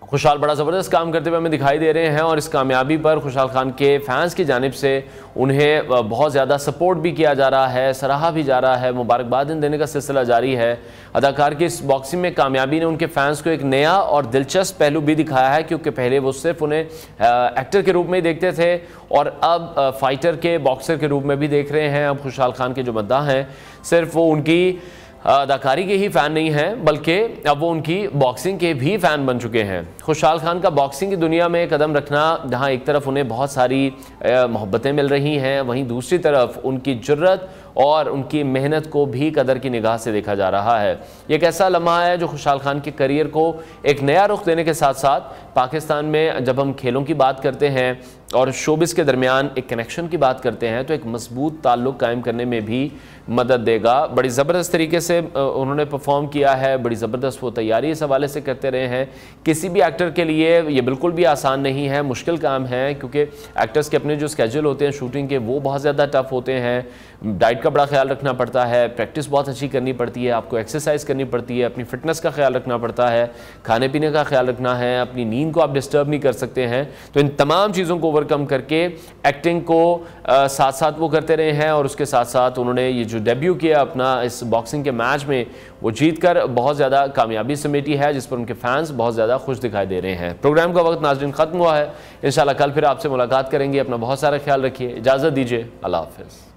खुशहाल बड़ा ज़बरदस्त काम करते हुए हमें दिखाई दे रहे हैं और इस कामयाबी पर खुशहाल खान के फैंस की जानिब से उन्हें बहुत ज़्यादा सपोर्ट भी किया जा रहा है, सराहा भी जा रहा है, मुबारकबाद देने का सिलसिला जारी है। अदाकार की इस बॉक्सिंग में कामयाबी ने उनके फैंस को एक नया और दिलचस्प पहलू भी दिखाया है, क्योंकि पहले वो सिर्फ उन्हें एक्टर के रूप में ही देखते थे और अब फाइटर के बॉक्सर के रूप में भी देख रहे हैं। अब खुशहाल खान के जो मद्दाह हैं सिर्फ वो उनकी अदाकारी के ही फ़ैन नहीं हैं बल्कि अब वो उनकी बॉक्सिंग के भी फ़ैन बन चुके हैं। खुशहाल खान का बॉक्सिंग की दुनिया में कदम रखना, जहां एक तरफ उन्हें बहुत सारी मोहब्बतें मिल रही हैं, वहीं दूसरी तरफ उनकी जुर्रत और उनकी मेहनत को भी कदर की निगाह से देखा जा रहा है। ये एक ऐसा लम्हा है जो खुशहाल खान के करियर को एक नया रुख देने के साथ साथ पाकिस्तान में जब हम खेलों की बात करते हैं और शोबिस के दरमियान एक कनेक्शन की बात करते हैं तो एक मजबूत ताल्लुक़ कायम करने में भी मदद देगा। बड़ी ज़बरदस्त तरीके से उन्होंने परफॉर्म किया है, बड़ी ज़बरदस्त वो तैयारी इस हवाले से करते रहे हैं। किसी भी एक्टर के लिए ये बिल्कुल भी आसान नहीं है, मुश्किल काम है, क्योंकि एक्टर्स के अपने जो स्केड्यूल होते हैं शूटिंग के वो बहुत ज़्यादा टफ होते हैं। डाइट का बड़ा ख्याल रखना पड़ता है, प्रैक्टिस बहुत अच्छी करनी पड़ती है, आपको एक्सरसाइज करनी पड़ती है, अपनी फिटनेस का ख्याल रखना पड़ता है, खाने पीने का ख्याल रखना है, अपनी नींद को आप डिस्टर्ब नहीं कर सकते हैं। तो इन तमाम चीज़ों को ओवरकम करके एक्टिंग को साथ साथ वो करते रहे हैं और उसके साथ साथ उन्होंने ये जो डेब्यू किया अपना इस बॉक्सिंग के मैच में वो जीत कर बहुत ज़्यादा कामयाबी समेटी है, जिस पर उनके फैंस बहुत ज़्यादा खुश दिखाई दे रहे हैं। प्रोग्राम का वक्त नाज़रीन ख़त्म हुआ है। इंशाल्लाह कल फिर आपसे मुलाकात करेंगे। अपना बहुत सारा ख्याल रखिए, इजाज़त दीजिए, अल्लाह हाफ़िज़।